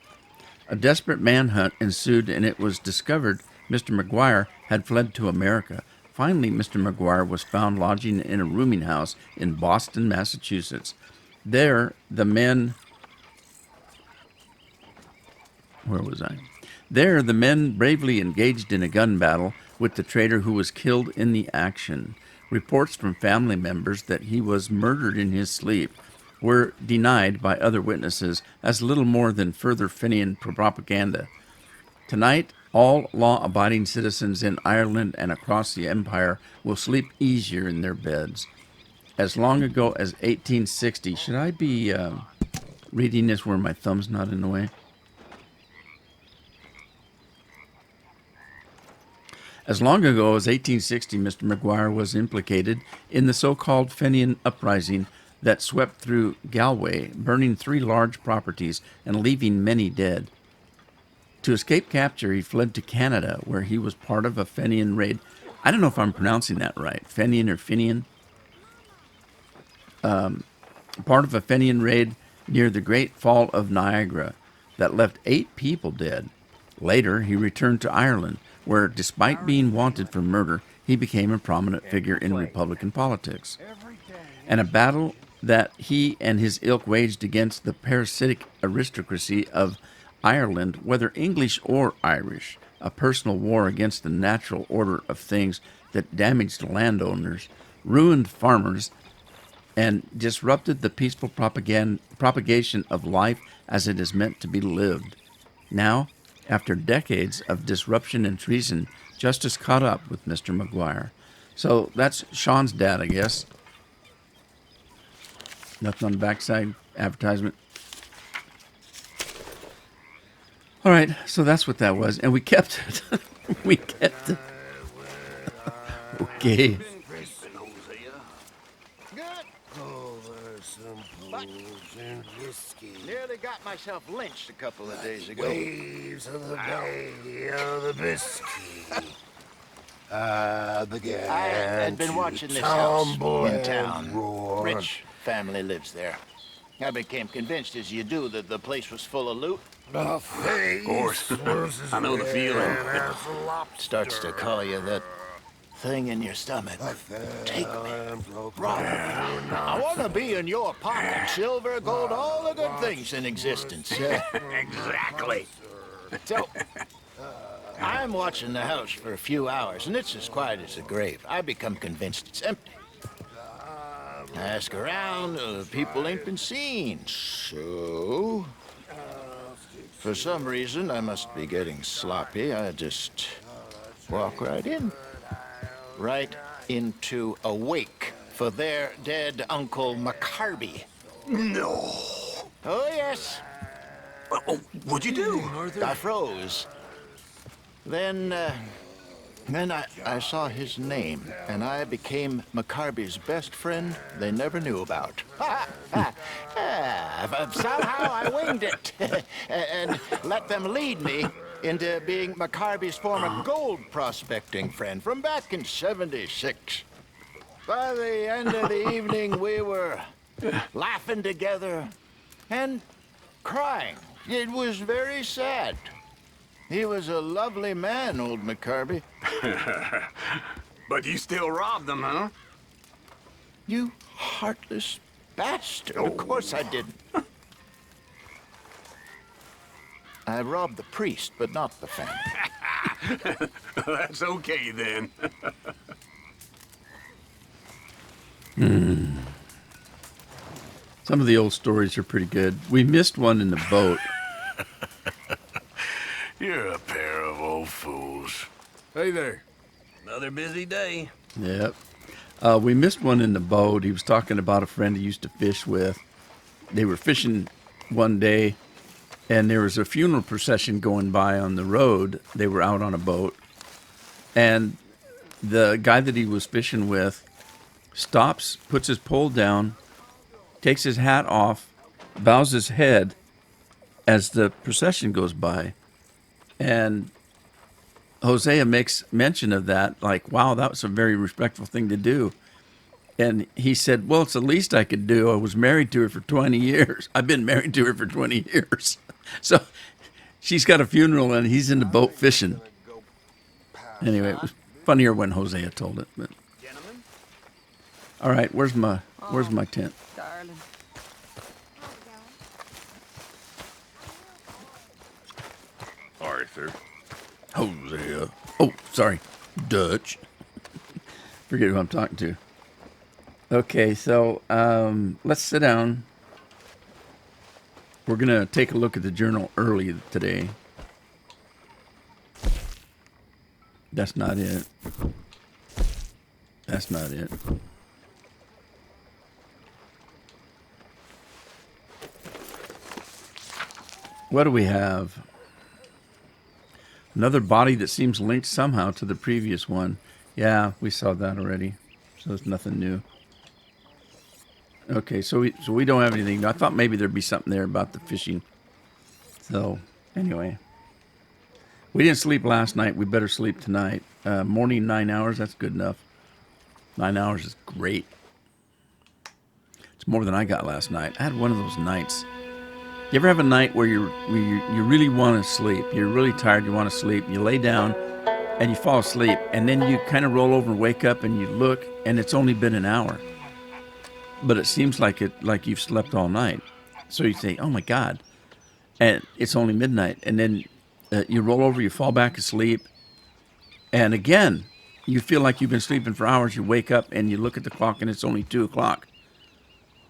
A desperate manhunt ensued, and it was discovered Mr. McGuire had fled to America. Finally, Mr. McGuire was found lodging in a rooming house in Boston, Massachusetts. There, the men... Where was I? There, the men bravely engaged in a gun battle with the traitor who was killed in the action. Reports from family members that he was murdered in his sleep were denied by other witnesses as little more than further Fenian propaganda. Tonight, all law-abiding citizens in Ireland and across the empire will sleep easier in their beds. As long ago as 1860, should I be reading this where my thumb's not in the way? As long ago as 1860, Mr. McGuire was implicated in the so-called Fenian uprising that swept through Galway, burning 3 large properties and leaving many dead. To escape capture, he fled to Canada, where he was part of a Fenian raid. I don't know if I'm pronouncing that right, Fenian or Fenian. Part of a Fenian raid near the Great Fall of Niagara that left 8 people dead. Later, he returned to Ireland, where, despite being wanted for murder, he became a prominent figure in Republican politics. And a battle that he and his ilk waged against the parasitic aristocracy of Ireland, whether English or Irish, a personal war against the natural order of things that damaged landowners, ruined farmers, and disrupted the peaceful propagation of life as it is meant to be lived. Now, after decades of disruption and treason, justice caught up with Mr. McGuire. So that's Sean's dad, I guess. Nothing on the backside, advertisement. All right, so that's what that was, and we kept it. We kept it. Okay.
Nearly got myself lynched a couple of days ago.
Waves of the bay of the Biscay.
I had been watching this house in town. Rich family lives there. I became convinced, as you do, that the place was full of loot.
Of course. I know the feeling.
Starts to call you that thing in your stomach. Take me. Rob me. I want to be in your pocket. Silver, gold, all the good things in existence.
Exactly.
So, I'm watching the house for a few hours, and it's as quiet as a grave. I become convinced it's empty. I ask around, people ain't been seen. So, for some reason, I must be getting sloppy. I just walk right in. Right into a wake for their dead Uncle McCarby.
No.
Oh, yes.
Oh, what'd you do?
I froze. Then I saw his name, and I became McCarby's best friend they never knew about. Somehow I winged it and let them lead me into being McCarby's former gold prospecting friend from back in '76. By the end of the evening, we were laughing together and crying. It was very sad. He was a lovely man, old McCarby.
But you still robbed them, huh?
You heartless bastard. Of course I didn't. I robbed the priest, but not the family.
That's okay, then.
Some of the old stories are pretty good. We missed one in the boat.
You're a pair of old fools. Hey there.
Another busy day.
Yep. We missed one in the boat. He was talking about a friend he used to fish with. They were fishing one day, and there was a funeral procession going by on the road. They were out on a boat, and the guy that he was fishing with stops, puts his pole down, takes his hat off, bows his head as the procession goes by. And Hosea makes mention of that, like, wow, that was a very respectful thing to do. And he said, well, it's the least I could do. I was married to her for 20 years. I've been married to her for 20 years. So she's got a funeral and he's in the boat fishing. Anyway, it was funnier when Hosea told it. But. All right, where's my tent?
Darling.
Arthur.
Hosea. Oh, sorry. Dutch. Forget who I'm talking to. Okay, so let's sit down. We're going to take a look at the journal early today. That's not it. That's not it. What do we have? Another body that seems linked somehow to the previous one. Yeah, we saw that already. So it's nothing new. Okay, so we don't have anything. I thought maybe there'd be something there about the fishing. So, anyway. We didn't sleep last night. We better sleep tonight. Morning, 9 hours. That's good enough. 9 hours is great. It's more than I got last night. I had one of those nights. You ever have a night where you really want to sleep? You're really tired. You want to sleep. You lay down and you fall asleep. And then you kind of roll over and wake up and you look and it's only been an hour. But it seems like you've slept all night. So you say, oh my God. And it's only midnight. And then you roll over, you fall back asleep. And again, you feel like you've been sleeping for hours. You wake up and you look at the clock and it's only 2 o'clock.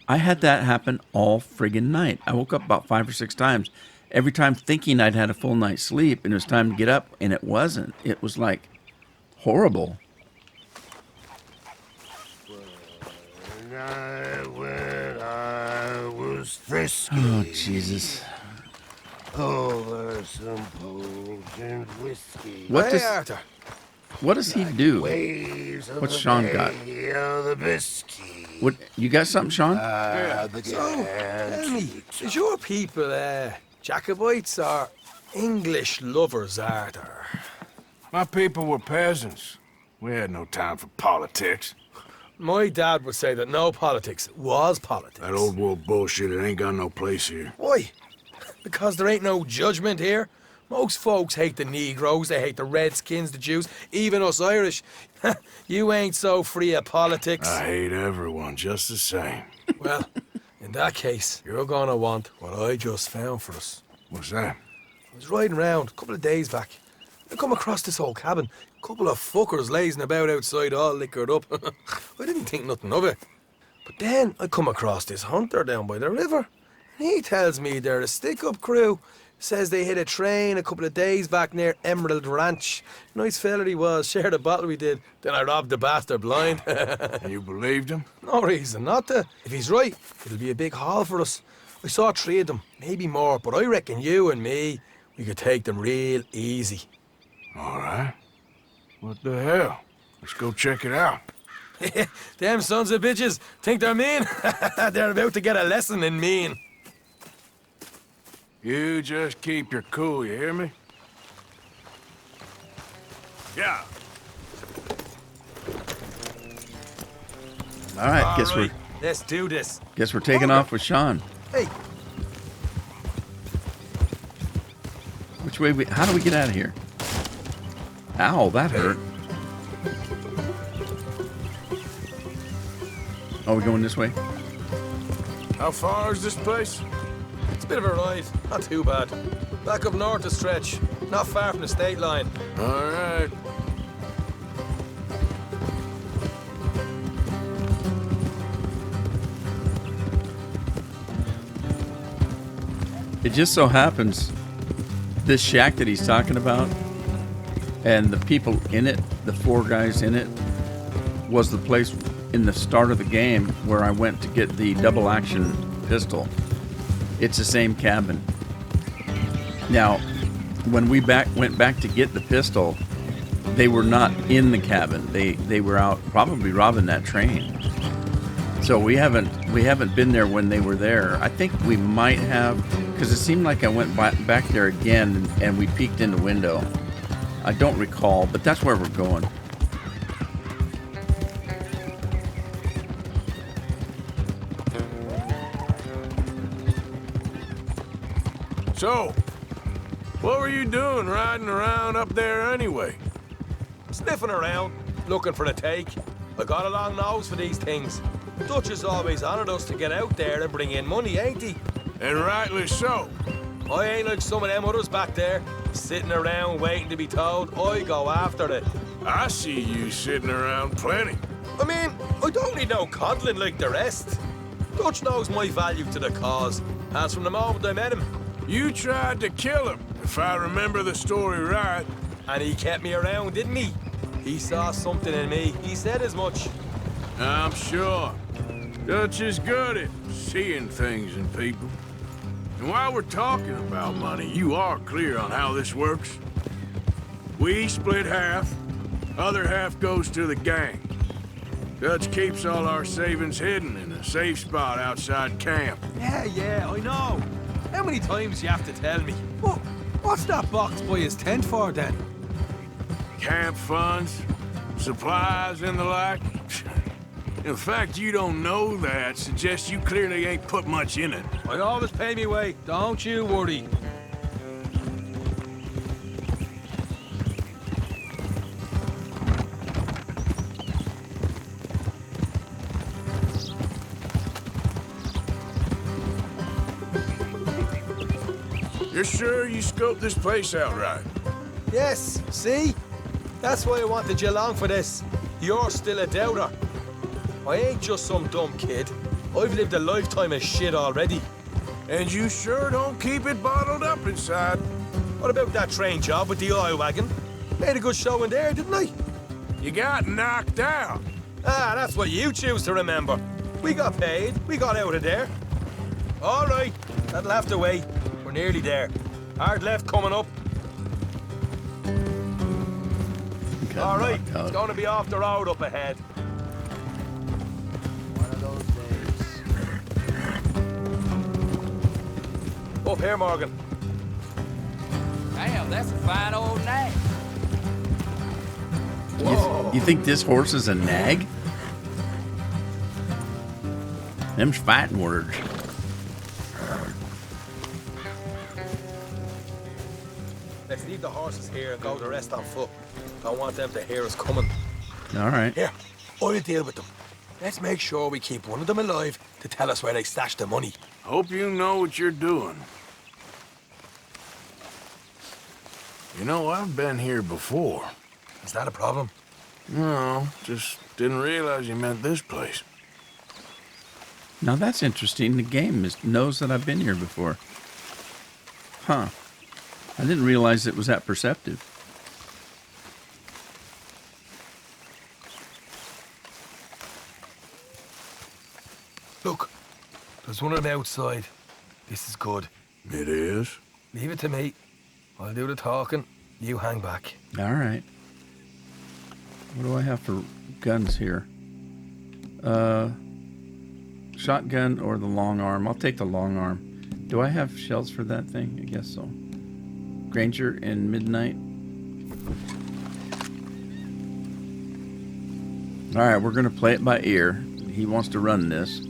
I had that happen all friggin' night. I woke up about 5 or 6 times. Every time thinking I'd had a full night's sleep and it was time to get up. And it wasn't. It was like horrible.
When I was frisky.
Oh, Jesus.
Over some potent whiskey.
What does he do? What's Sean got? What you got something, Sean?
So, tell me, is your people Jacobites or English lovers, Arthur?
My people were peasants. We had no time for politics.
My dad would say that no politics was politics.
That old world bullshit, it ain't got no place here.
Why? Because there ain't no judgment here. Most folks hate the Negroes, they hate the Redskins, the Jews, even us Irish. You ain't so free of politics.
I hate everyone just the same.
Well, in that case, you're gonna want what I just found for us.
What's that?
I was riding around a couple of days back. I come across this old cabin. A couple of fuckers lazing about outside all liquored up. I didn't think nothing of it. But then I come across this hunter down by the river. And he tells me they're a stick-up crew. Says they hit a train a couple of days back near Emerald Ranch. Nice fella he was, shared a bottle we did. Then I robbed the bastard blind.
And you believed him?
No reason not to. If he's right, it'll be a big haul for us. I saw 3 of them, maybe more, but I reckon you and me, we could take them real easy.
All right. What the hell? Let's go check it out.
Them sons of bitches think they're mean. They're about to get a lesson in mean.
You just keep your cool, you hear me? Yeah.
All right,
All
guess
right, let's do this.
we're taking off with Sean.
Hey,
Which way how do we get out of here? Ow, that hurt. Oh, we going this way?
How far is this place?
it's a bit of a ride. Not too bad. Back up north a stretch. Not far from the state line.
All right.
It just so happens this shack that he's talking about and the people in it, the 4 guys in it, was the place in the start of the game where I went to get the double action pistol. It's the same cabin. Now, when we went back to get the pistol, they were not in the cabin. They were out probably robbing that train. So we haven't been there when they were there. I think we might have, because it seemed like I went back there again and we peeked in the window. I don't recall, but that's where we're going.
So, what were you doing riding around up there anyway?
Sniffing around, looking for a take. I got a long nose for these things. Dutch has always honoured us to get out there and bring in money, ain't he?
And rightly so.
I ain't like some of them others back there, sitting around waiting to be told. I go after it.
I see you sitting around plenty.
I mean, I don't need no coddling like the rest. Dutch knows my value to the cause, as from the moment I met him.
You tried to kill him, if I remember the story right.
And he kept me around, didn't he? He saw something in me. He said as much.
I'm sure. Dutch is good at seeing things in people. And while we're talking about money, you are clear on how this works? We split half, other half goes to the gang. Dutch keeps all our savings hidden in a safe spot outside camp.
Yeah, I know. How many times you have to tell me? What's that box by his tent for, then?
Camp funds, supplies, and the like. The fact you don't know that suggests you clearly ain't put much in it.
I always pay me way, don't you worry.
You're sure you scoped this place out right?
Yes, see? That's why I wanted you along for this. You're still a doubter. I ain't just some dumb kid. I've lived a lifetime of shit already.
And you sure don't keep it bottled up inside.
What about that train job with the oil wagon? Made a good show in there, didn't I?
You got knocked out.
Ah, that's what you choose to remember. We got paid. We got out of there. All right, that'll have to wait. We're nearly there. Hard left coming up. All right, it's going to be off the road up ahead. Up here, Morgan.
Damn, that's a fine old nag.
You think this horse is a nag? Them's fighting words.
Let's leave the horses here and go the rest on foot. Don't want them to hear us coming.
All right.
Here, I'll deal with them. Let's make sure we keep one of them alive to tell us where they stashed the money.
Hope you know what you're doing. You know, I've been here before.
Is that a problem?
No, just didn't realize you meant this place.
Now that's interesting. The game knows that I've been here before. Huh. I didn't realize it was that perceptive.
Look, there's one on the outside. This is good.
It is?
Leave it to me. I'll do the talking. You hang back.
All right. What do I have for guns here? Shotgun or the long arm? I'll take the long arm. Do I have shells for that thing? I guess so. Granger and Midnight. All right, we're going to play it by ear. He wants to run this.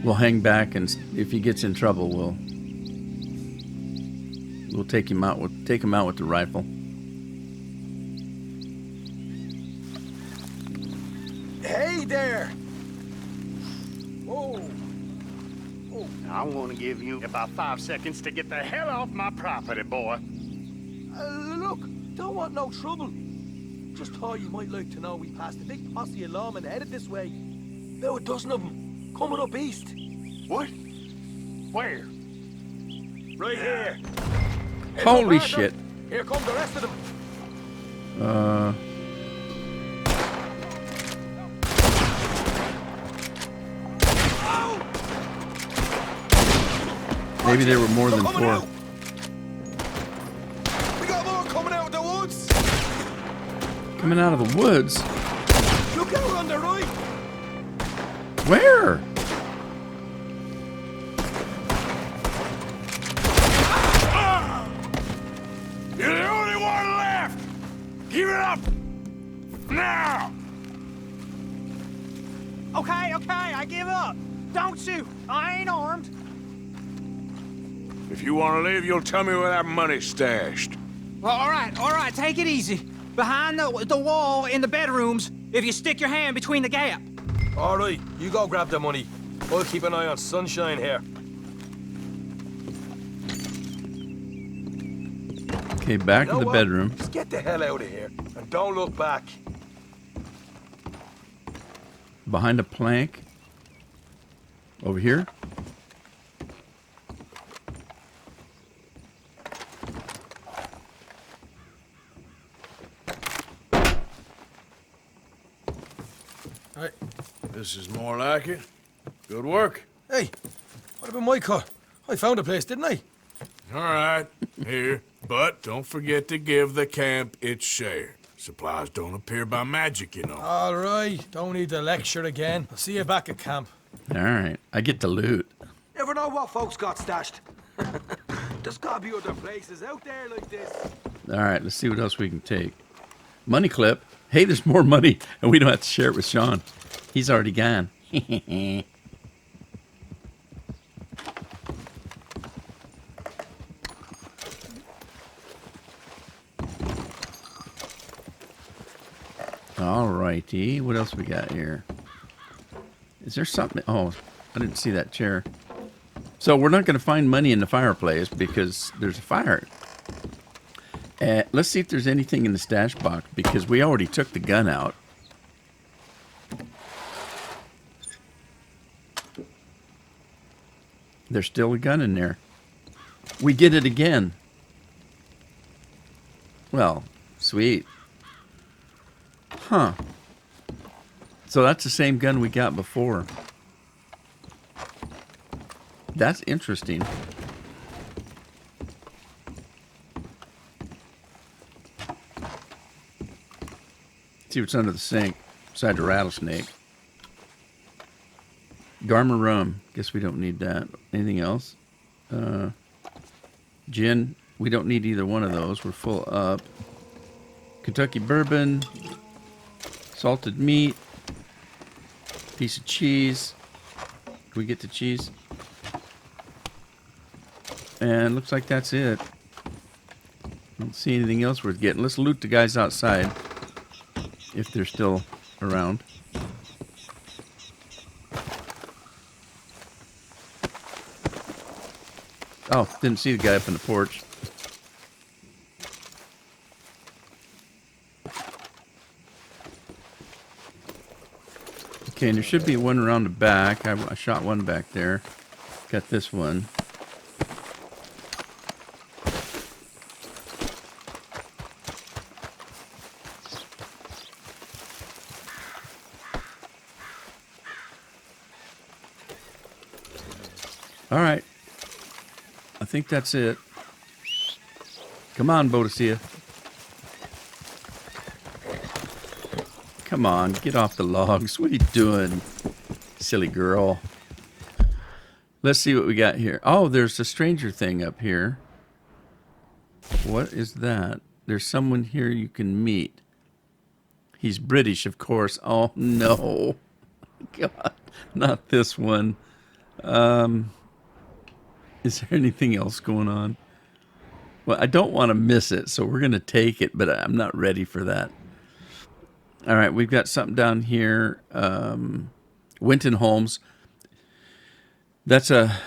We'll hang back, and if he gets in trouble, we'll take him out with the rifle.
Hey there! Whoa!
I want to give you about 5 seconds to get the hell off my property, boy.
Look, don't want no trouble. Just thought you might like to know we passed a big posse of lawmen headed this way. About a dozen of them, coming up east.
What? Where?
Right here.
Holy shit.
Here come the rest of them.
Maybe there were more than 4.
We got more coming out of the woods.
Coming out of the woods?
Look out on the right.
Where?
You're the only one left! Give it up! Now!
Okay, I give up. Don't shoot. I ain't armed.
If you want to leave, you'll tell me where that money's stashed.
Well, all right, take it easy. Behind the wall in the bedrooms, if you stick your hand between the gap.
All right, you go grab the money. I'll keep an eye on Sunshine here.
Okay, back in the bedroom.
Just get the hell out of here and don't look back.
Behind a plank. Over here.
Hey, this is more like it. Good work.
Hey, what about my car? I found a place, didn't I?
All right, here. But don't forget to give the camp its share. Supplies don't appear by magic, you know.
All right, don't need to lecture again. I'll see you back at camp.
All right, I get the loot.
Never know what folks got stashed. There's gotta be other places out there like this.
All right, let's see what else we can take. Money clip. Hey, there's more money, and we don't have to share it with Sean. He's already gone. All righty. What else we got here? Is there something? Oh, I didn't see that chair. So we're not going to find money in the fireplace because there's a fire. Let's see if there's anything in the stash box because we already took the gun out. There's still a gun in there. We did it again. Well, sweet. Huh. So that's the same gun we got before. That's interesting. See what's under the sink, beside the rattlesnake. Garmer rum. Guess we don't need that. Anything else? Gin. We don't need either one of those. We're full up. Kentucky bourbon. salted meat, piece of cheese. Can we get the cheese? And looks like that's it. Don't see anything else worth getting. Let's loot the guys outside if they're still around. Oh, didn't see the guy up in the porch. Okay, and there should be one around the back. I shot one back there. Got this one. All right. I think that's it. Come on, Bodicea. Come on, get off the logs. What are you doing, silly girl? Let's see what we got here. Oh, there's a stranger thing up here. What is that? There's someone here you can meet. He's British, of course. Oh, no. God, not this one. Is there anything else going on? Well, I don't want to miss it, so we're going to take it, but I'm not ready for that. All right, we've got something down here. Winton Holmes. That's a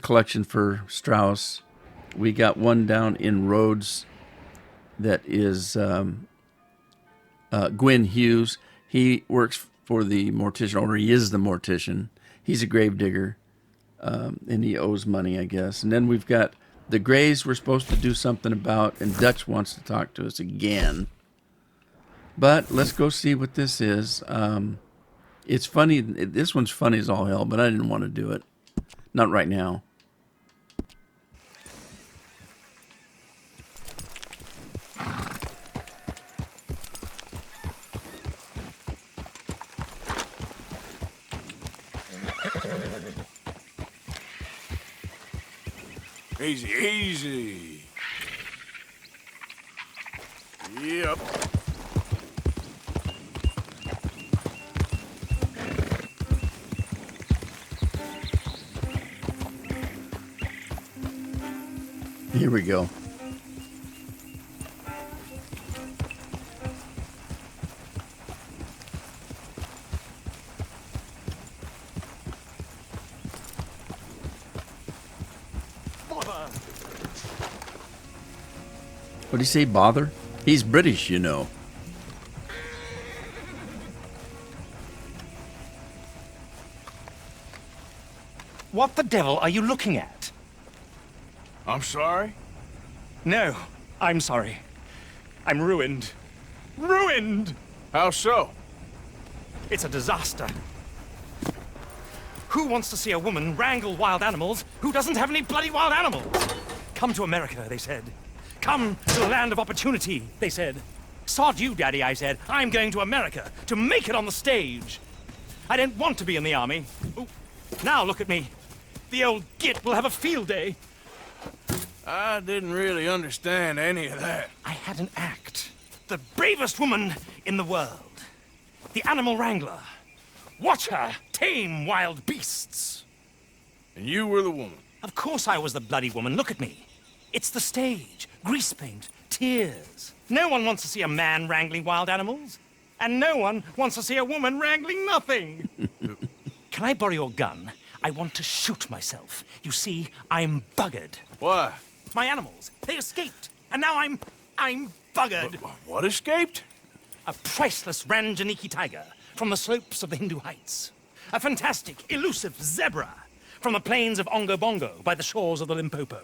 collection for Strauss. We got one down in Rhodes that is Gwyn Hughes. He works for the mortician, or he is the mortician. He's a gravedigger, and he owes money, I guess. And then we've got the Grays we're supposed to do something about, and Dutch wants to talk to us again. But let's go see what this is. It's funny. This one's funny as all hell, but I didn't want to do it. Not right now.
Easy, easy. Yep.
Here we go. What do you say, bother? He's British, you know.
What the devil are you looking at?
I'm sorry?
No, I'm sorry. I'm ruined. Ruined!
How so?
It's a disaster. Who wants to see a woman wrangle wild animals who doesn't have any bloody wild animals? Come to America, they said. Come to the land of opportunity, they said. Sod you, Daddy, I said. I'm going to America to make it on the stage. I don't want to be in the army. Ooh. Now look at me. The old git will have a field day.
I didn't really understand any of that.
I had an act. The bravest woman in the world. The animal wrangler. Watch her tame wild beasts.
And you were the woman?
Of course I was the bloody woman. Look at me. It's the stage. Grease paint. Tears. No one wants to see a man wrangling wild animals. And no one wants to see a woman wrangling nothing. Can I borrow your gun? I want to shoot myself. You see, I'm buggered.
Why?
My animals. They escaped. And now I'm buggered.
What escaped?
A priceless Ranjaniki tiger from the slopes of the Hindu Heights. A fantastic, elusive zebra from the plains of Ongo Bongo by the shores of the Limpopo.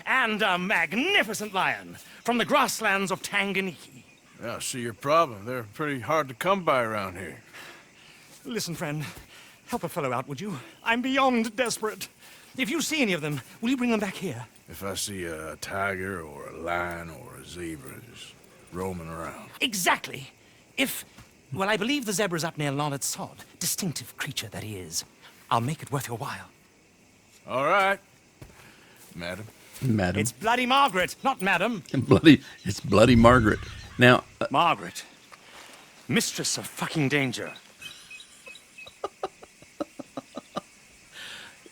And a magnificent lion from the grasslands of Tanganyika.
Yeah, I see your problem. They're pretty hard to come by around here.
Listen, friend. Help a fellow out, would you? I'm beyond desperate. If you see any of them, will you bring them back here?
If I see a tiger or a lion or a zebra just roaming around.
Exactly. Well, I believe the zebra's up near Larned Sod. Distinctive creature that he is. I'll make it worth your while.
All right, madam.
Madam.
It's Bloody Margaret, not Madam.
It's Bloody Margaret. Now,
Margaret. Mistress of fucking danger.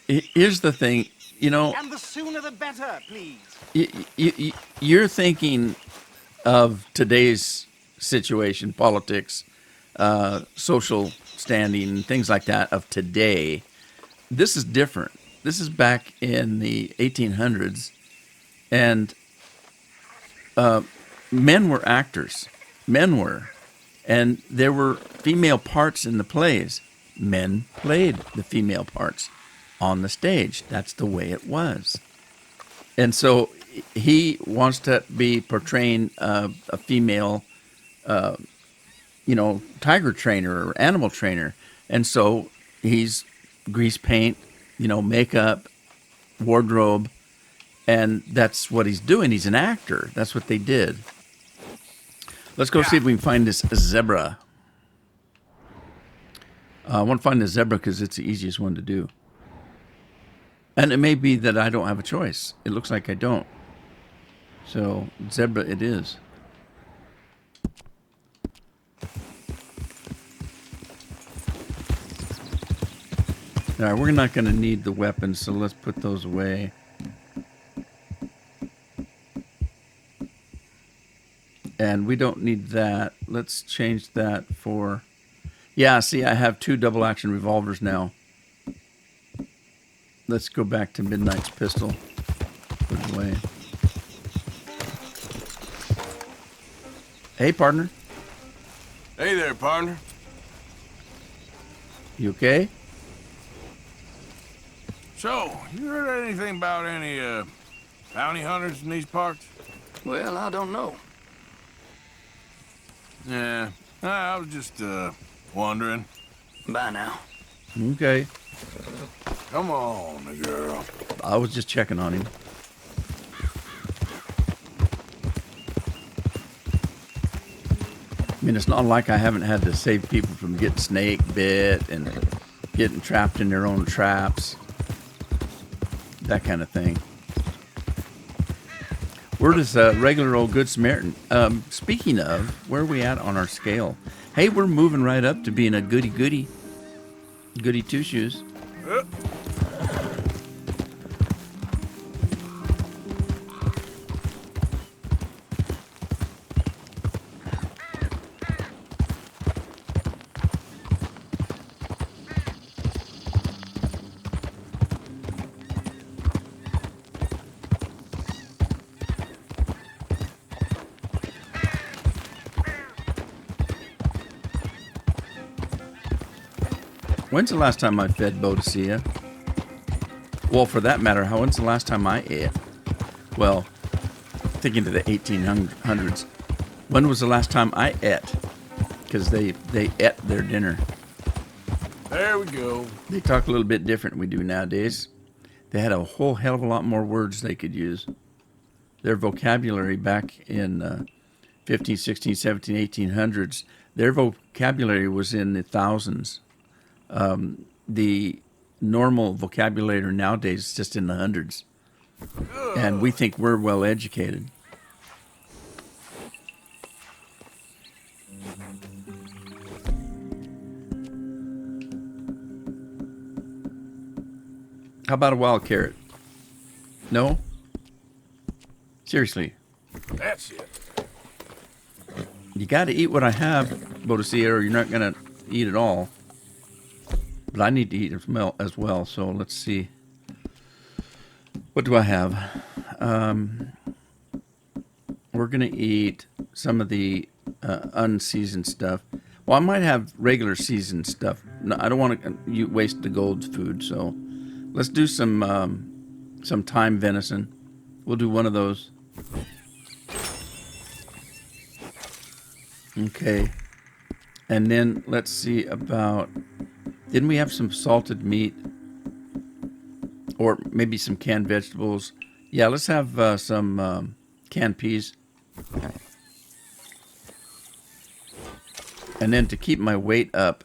Here's the thing, you know.
And the sooner the better, please.
You're thinking of today's situation, politics, social standing, things like that of today. This is different. This is back in the 1800s, and men were actors. Men were. And there were female parts in the plays. Men played the female parts on the stage. That's the way it was. And so he wants to be portraying a female, tiger trainer or animal trainer. And so he's grease paint, makeup, wardrobe, and that's what he's doing. He's an actor. That's what they did. Let's go see if we can find this zebra. I want to find the zebra because it's the easiest one to do. And it may be that I don't have a choice. It looks like I don't. So, zebra it is. All right, we're not going to need the weapons, so let's put those away. And we don't need that. Let's change that for... Yeah, see, I have 2 double-action revolvers now. Let's go back to Midnight's pistol. Put it away. Hey, partner.
Hey there, partner.
You okay?
So, you heard anything about any, bounty hunters in these parts?
Well, I don't know.
Yeah, I was just, wondering.
Bye now.
Okay.
Come on, girl.
I was just checking on him. I mean, it's not like I haven't had to save people from getting snake bit and getting trapped in their own traps. That kind of thing. We're just a regular old Good Samaritan. Speaking of, where are we at on our scale? Hey, we're moving right up to being a goody two-shoes. When's the last time I fed Boadicea? Well, for that matter, when's the last time I ate? Well, thinking to the 1800s. When was the last time I ate? Because they ate their dinner.
There we go.
They talk a little bit different than we do nowadays. They had a whole hell of a lot more words they could use. Their vocabulary back in 15, 16, 17, 1800s, their vocabulary was in the thousands. The normal vocabulary nowadays is just in the hundreds. And we think we're well educated. How about a wild carrot? No? Seriously.
That's it.
You got to eat what I have, Boadicea, or you're not going to eat it all. But I need to eat as well, so let's see. What do I have? We're going to eat some of the unseasoned stuff. Well, I might have regular seasoned stuff. No, I don't want to waste the gold food, so let's do some thyme venison. We'll do one of those. Okay. And then let's see about... Didn't we have some salted meat? Or maybe some canned vegetables? Yeah, let's have some canned peas. And then to keep my weight up,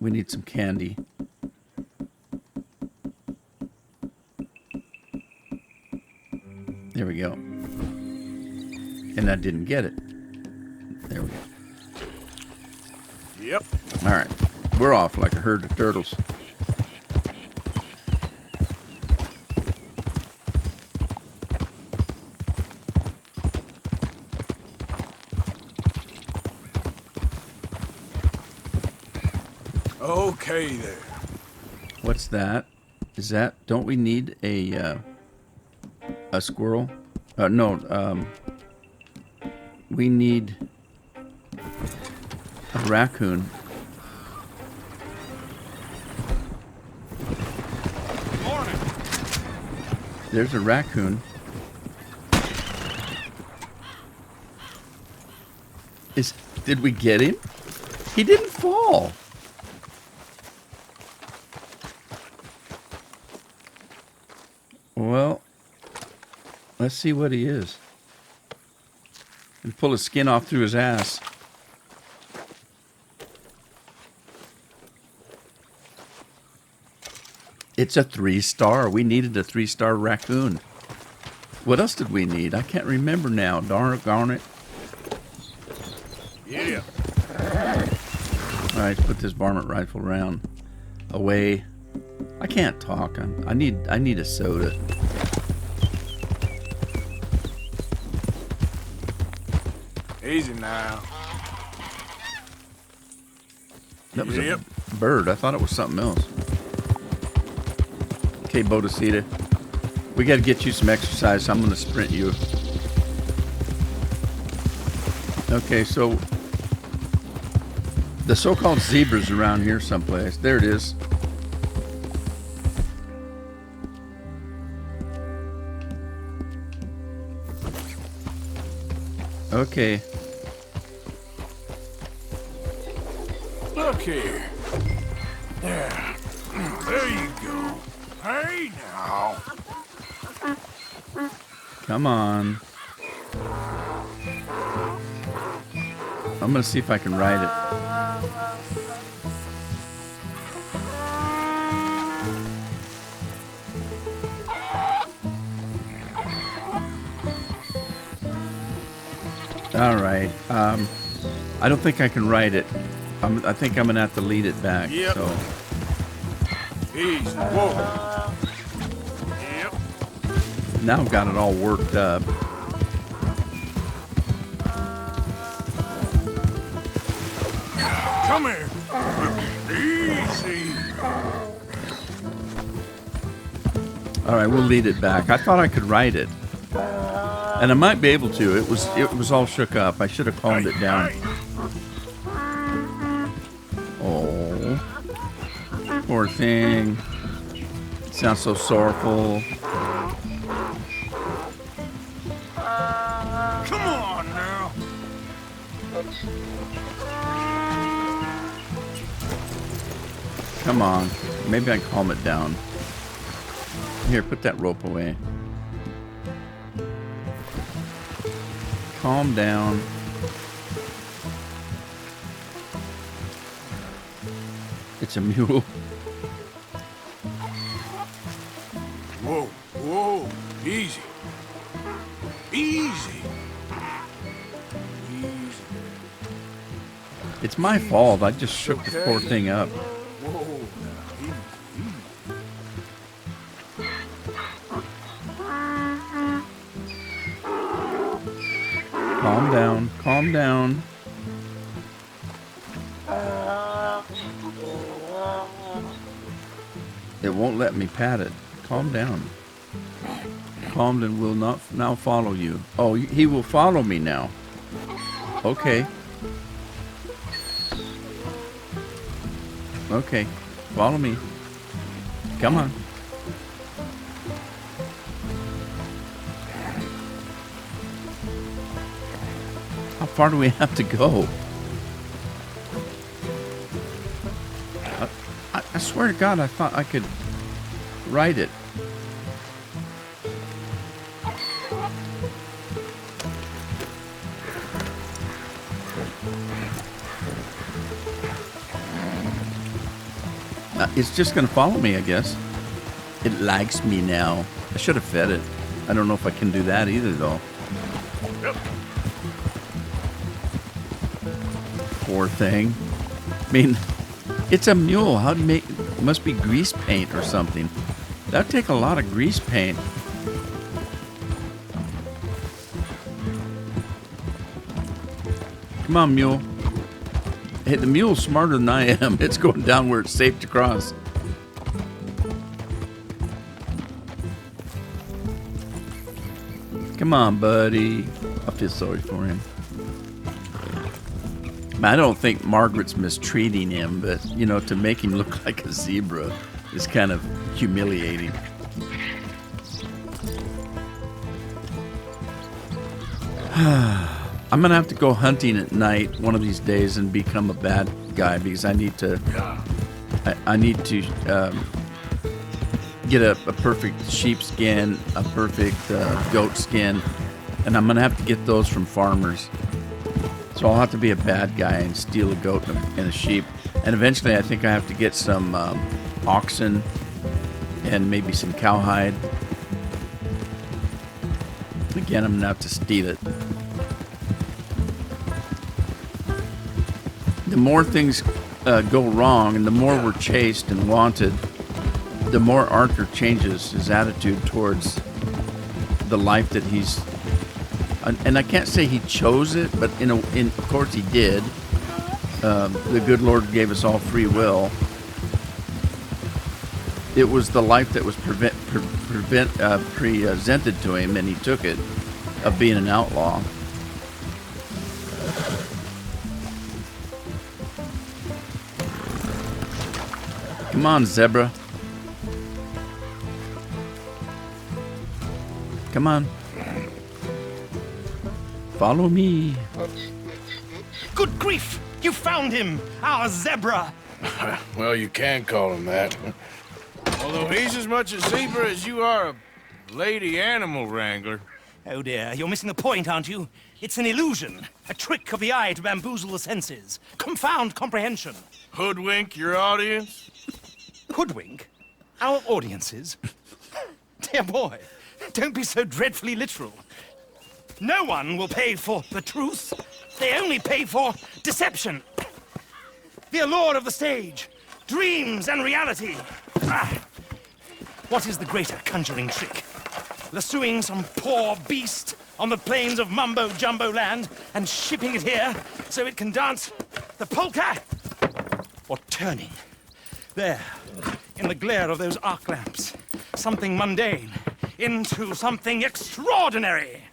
we need some candy. There we go. And I didn't get it. There we go.
Yep.
All right. We're off like a herd of turtles.
Okay there.
What's that? Is that? Don't we need a squirrel? No. We need a raccoon.
Morning.
There's a raccoon. Did we get him? He didn't fall. Well, let's see what he is. And pull his skin off through his ass. It's a 3-star. We needed a 3-star raccoon. What else did we need? I can't remember now. Darn it.
Yeah.
All right, put this varmint rifle round away. I can't talk. I need a soda.
Easy now.
That was a bird. I thought it was something else. Okay, Bodacita. We got to get you some exercise, so I'm going to sprint you. Okay, so the so-called zebra's around here someplace. There it is. Okay.
Look here. Yeah. There you go. Hey now.
Come on. I'm going to see if I can ride it. All right. I don't think I can ride it. I think I'm going to have to lead it back.
Yep.
So.
Easy. Whoa. Yep.
Now I've got it all worked up.
Come here. Easy.
All right, we'll lead it back. I thought I could ride it, and I might be able to. It was all shook up. I should have calmed it down. Oh, poor thing. It sounds so sorrowful.
Come on now.
Come on. Maybe I can calm it down. Here, put that rope away. Calm down. It's a mule.
Whoa, whoa. Easy. Easy. Easy.
It's my fault. I just shook the poor thing up.
Whoa.
Calm down. Calm down. It won't let me pat it. Calm down. Calmden will not now follow you. Oh, he will follow me now. Okay. Okay. Follow me. Come on. How far do we have to go? I swear to God, I thought I could ride it. It's just going to follow me, I guess. It likes me now. I should have fed it. I don't know if I can do that either, though.
Yep.
Poor thing. I mean, it's a mule. How do you make? It must be grease paint or something. That'd take a lot of grease paint. Come on, mule. Hey, the mule's smarter than I am. It's going down where it's safe to cross. Come on, buddy. I feel sorry for him. I don't think Margaret's mistreating him, but, you know, to make him look like a zebra is kind of humiliating. I'm going to have to go hunting at night one of these days and become a bad guy because I need to get a perfect sheep skin, a perfect goat skin, and I'm going to have to get those from farmers. So I'll have to be a bad guy and steal a goat and a sheep. And eventually I think I have to get some oxen and maybe some cowhide. Again, I'm going to have to steal it. The more things go wrong and the more we're chased and wanted, the more Arthur changes his attitude towards the life that he's... And I can't say he chose it, but of course he did. The good Lord gave us all free will. It was the life that was presented to him, and he took it, of being an outlaw. Come on, zebra. Come on. Follow me.
Good grief! You found him! Our zebra!
Well, you can call him that. Although he's as much a zebra as you are a lady animal wrangler.
Oh dear, you're missing the point, aren't you? It's an illusion. A trick of the eye to bamboozle the senses. Confound comprehension.
Hoodwink your audience?
Hoodwink? Our audiences? Dear boy, don't be so dreadfully literal. No one will pay for the truth. They only pay for deception. The allure of the stage, dreams and reality. What is the greater conjuring trick? Lassoing some poor beast on the plains of mumbo-jumbo land and shipping it here so it can dance the polka? Or turning, there, in the glare of those arc lamps, something mundane into something extraordinary?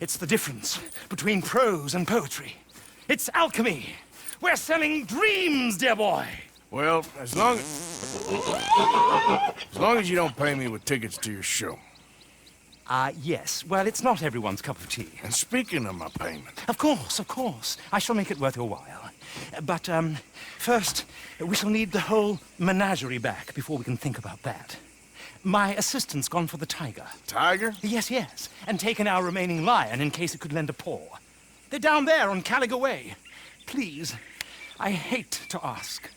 It's the difference between prose and poetry. It's alchemy. We're selling dreams, dear boy.
Well, as long as you don't pay me with tickets to your show.
Yes. Well, it's not everyone's cup of tea.
And speaking of my payment...
Of course. I shall make it worth your while. But, first, we shall need the whole menagerie back before we can think about that. My assistant's gone for the tiger.
Tiger?
Yes. And taken our remaining lion in case it could lend a paw. They're down there on Caliga Way. Please, I hate to ask.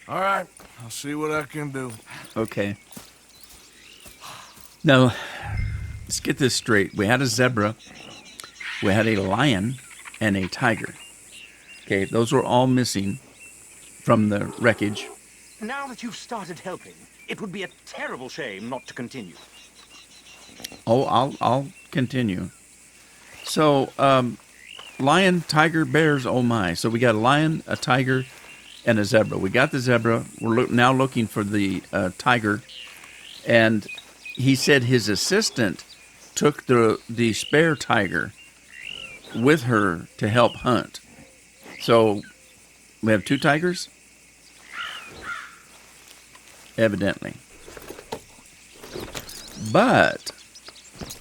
All right, I'll see what I can do.
Okay. Now, let's get this straight. We had a zebra, we had a lion, and a tiger. Okay, those were all missing from the wreckage.
Now that you've started helping, it would be a terrible shame not to continue.
Oh, I'll continue. So, lion, tiger, bears, oh my. So we got a lion, a tiger, and a zebra. We got the zebra. We're now looking for the tiger. And he said his assistant took the spare tiger with her to help hunt. So we have 2 tigers? Evidently. But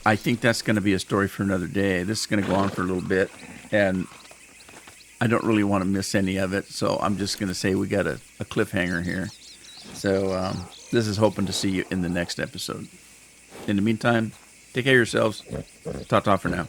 I think that's going to be a story for another day. This is going to go on for a little bit, and I don't really want to miss any of it, so I'm just going to say we got a cliffhanger here. So this is hoping to see you in the next episode. In the meantime, take care of yourselves. Ta-ta for now.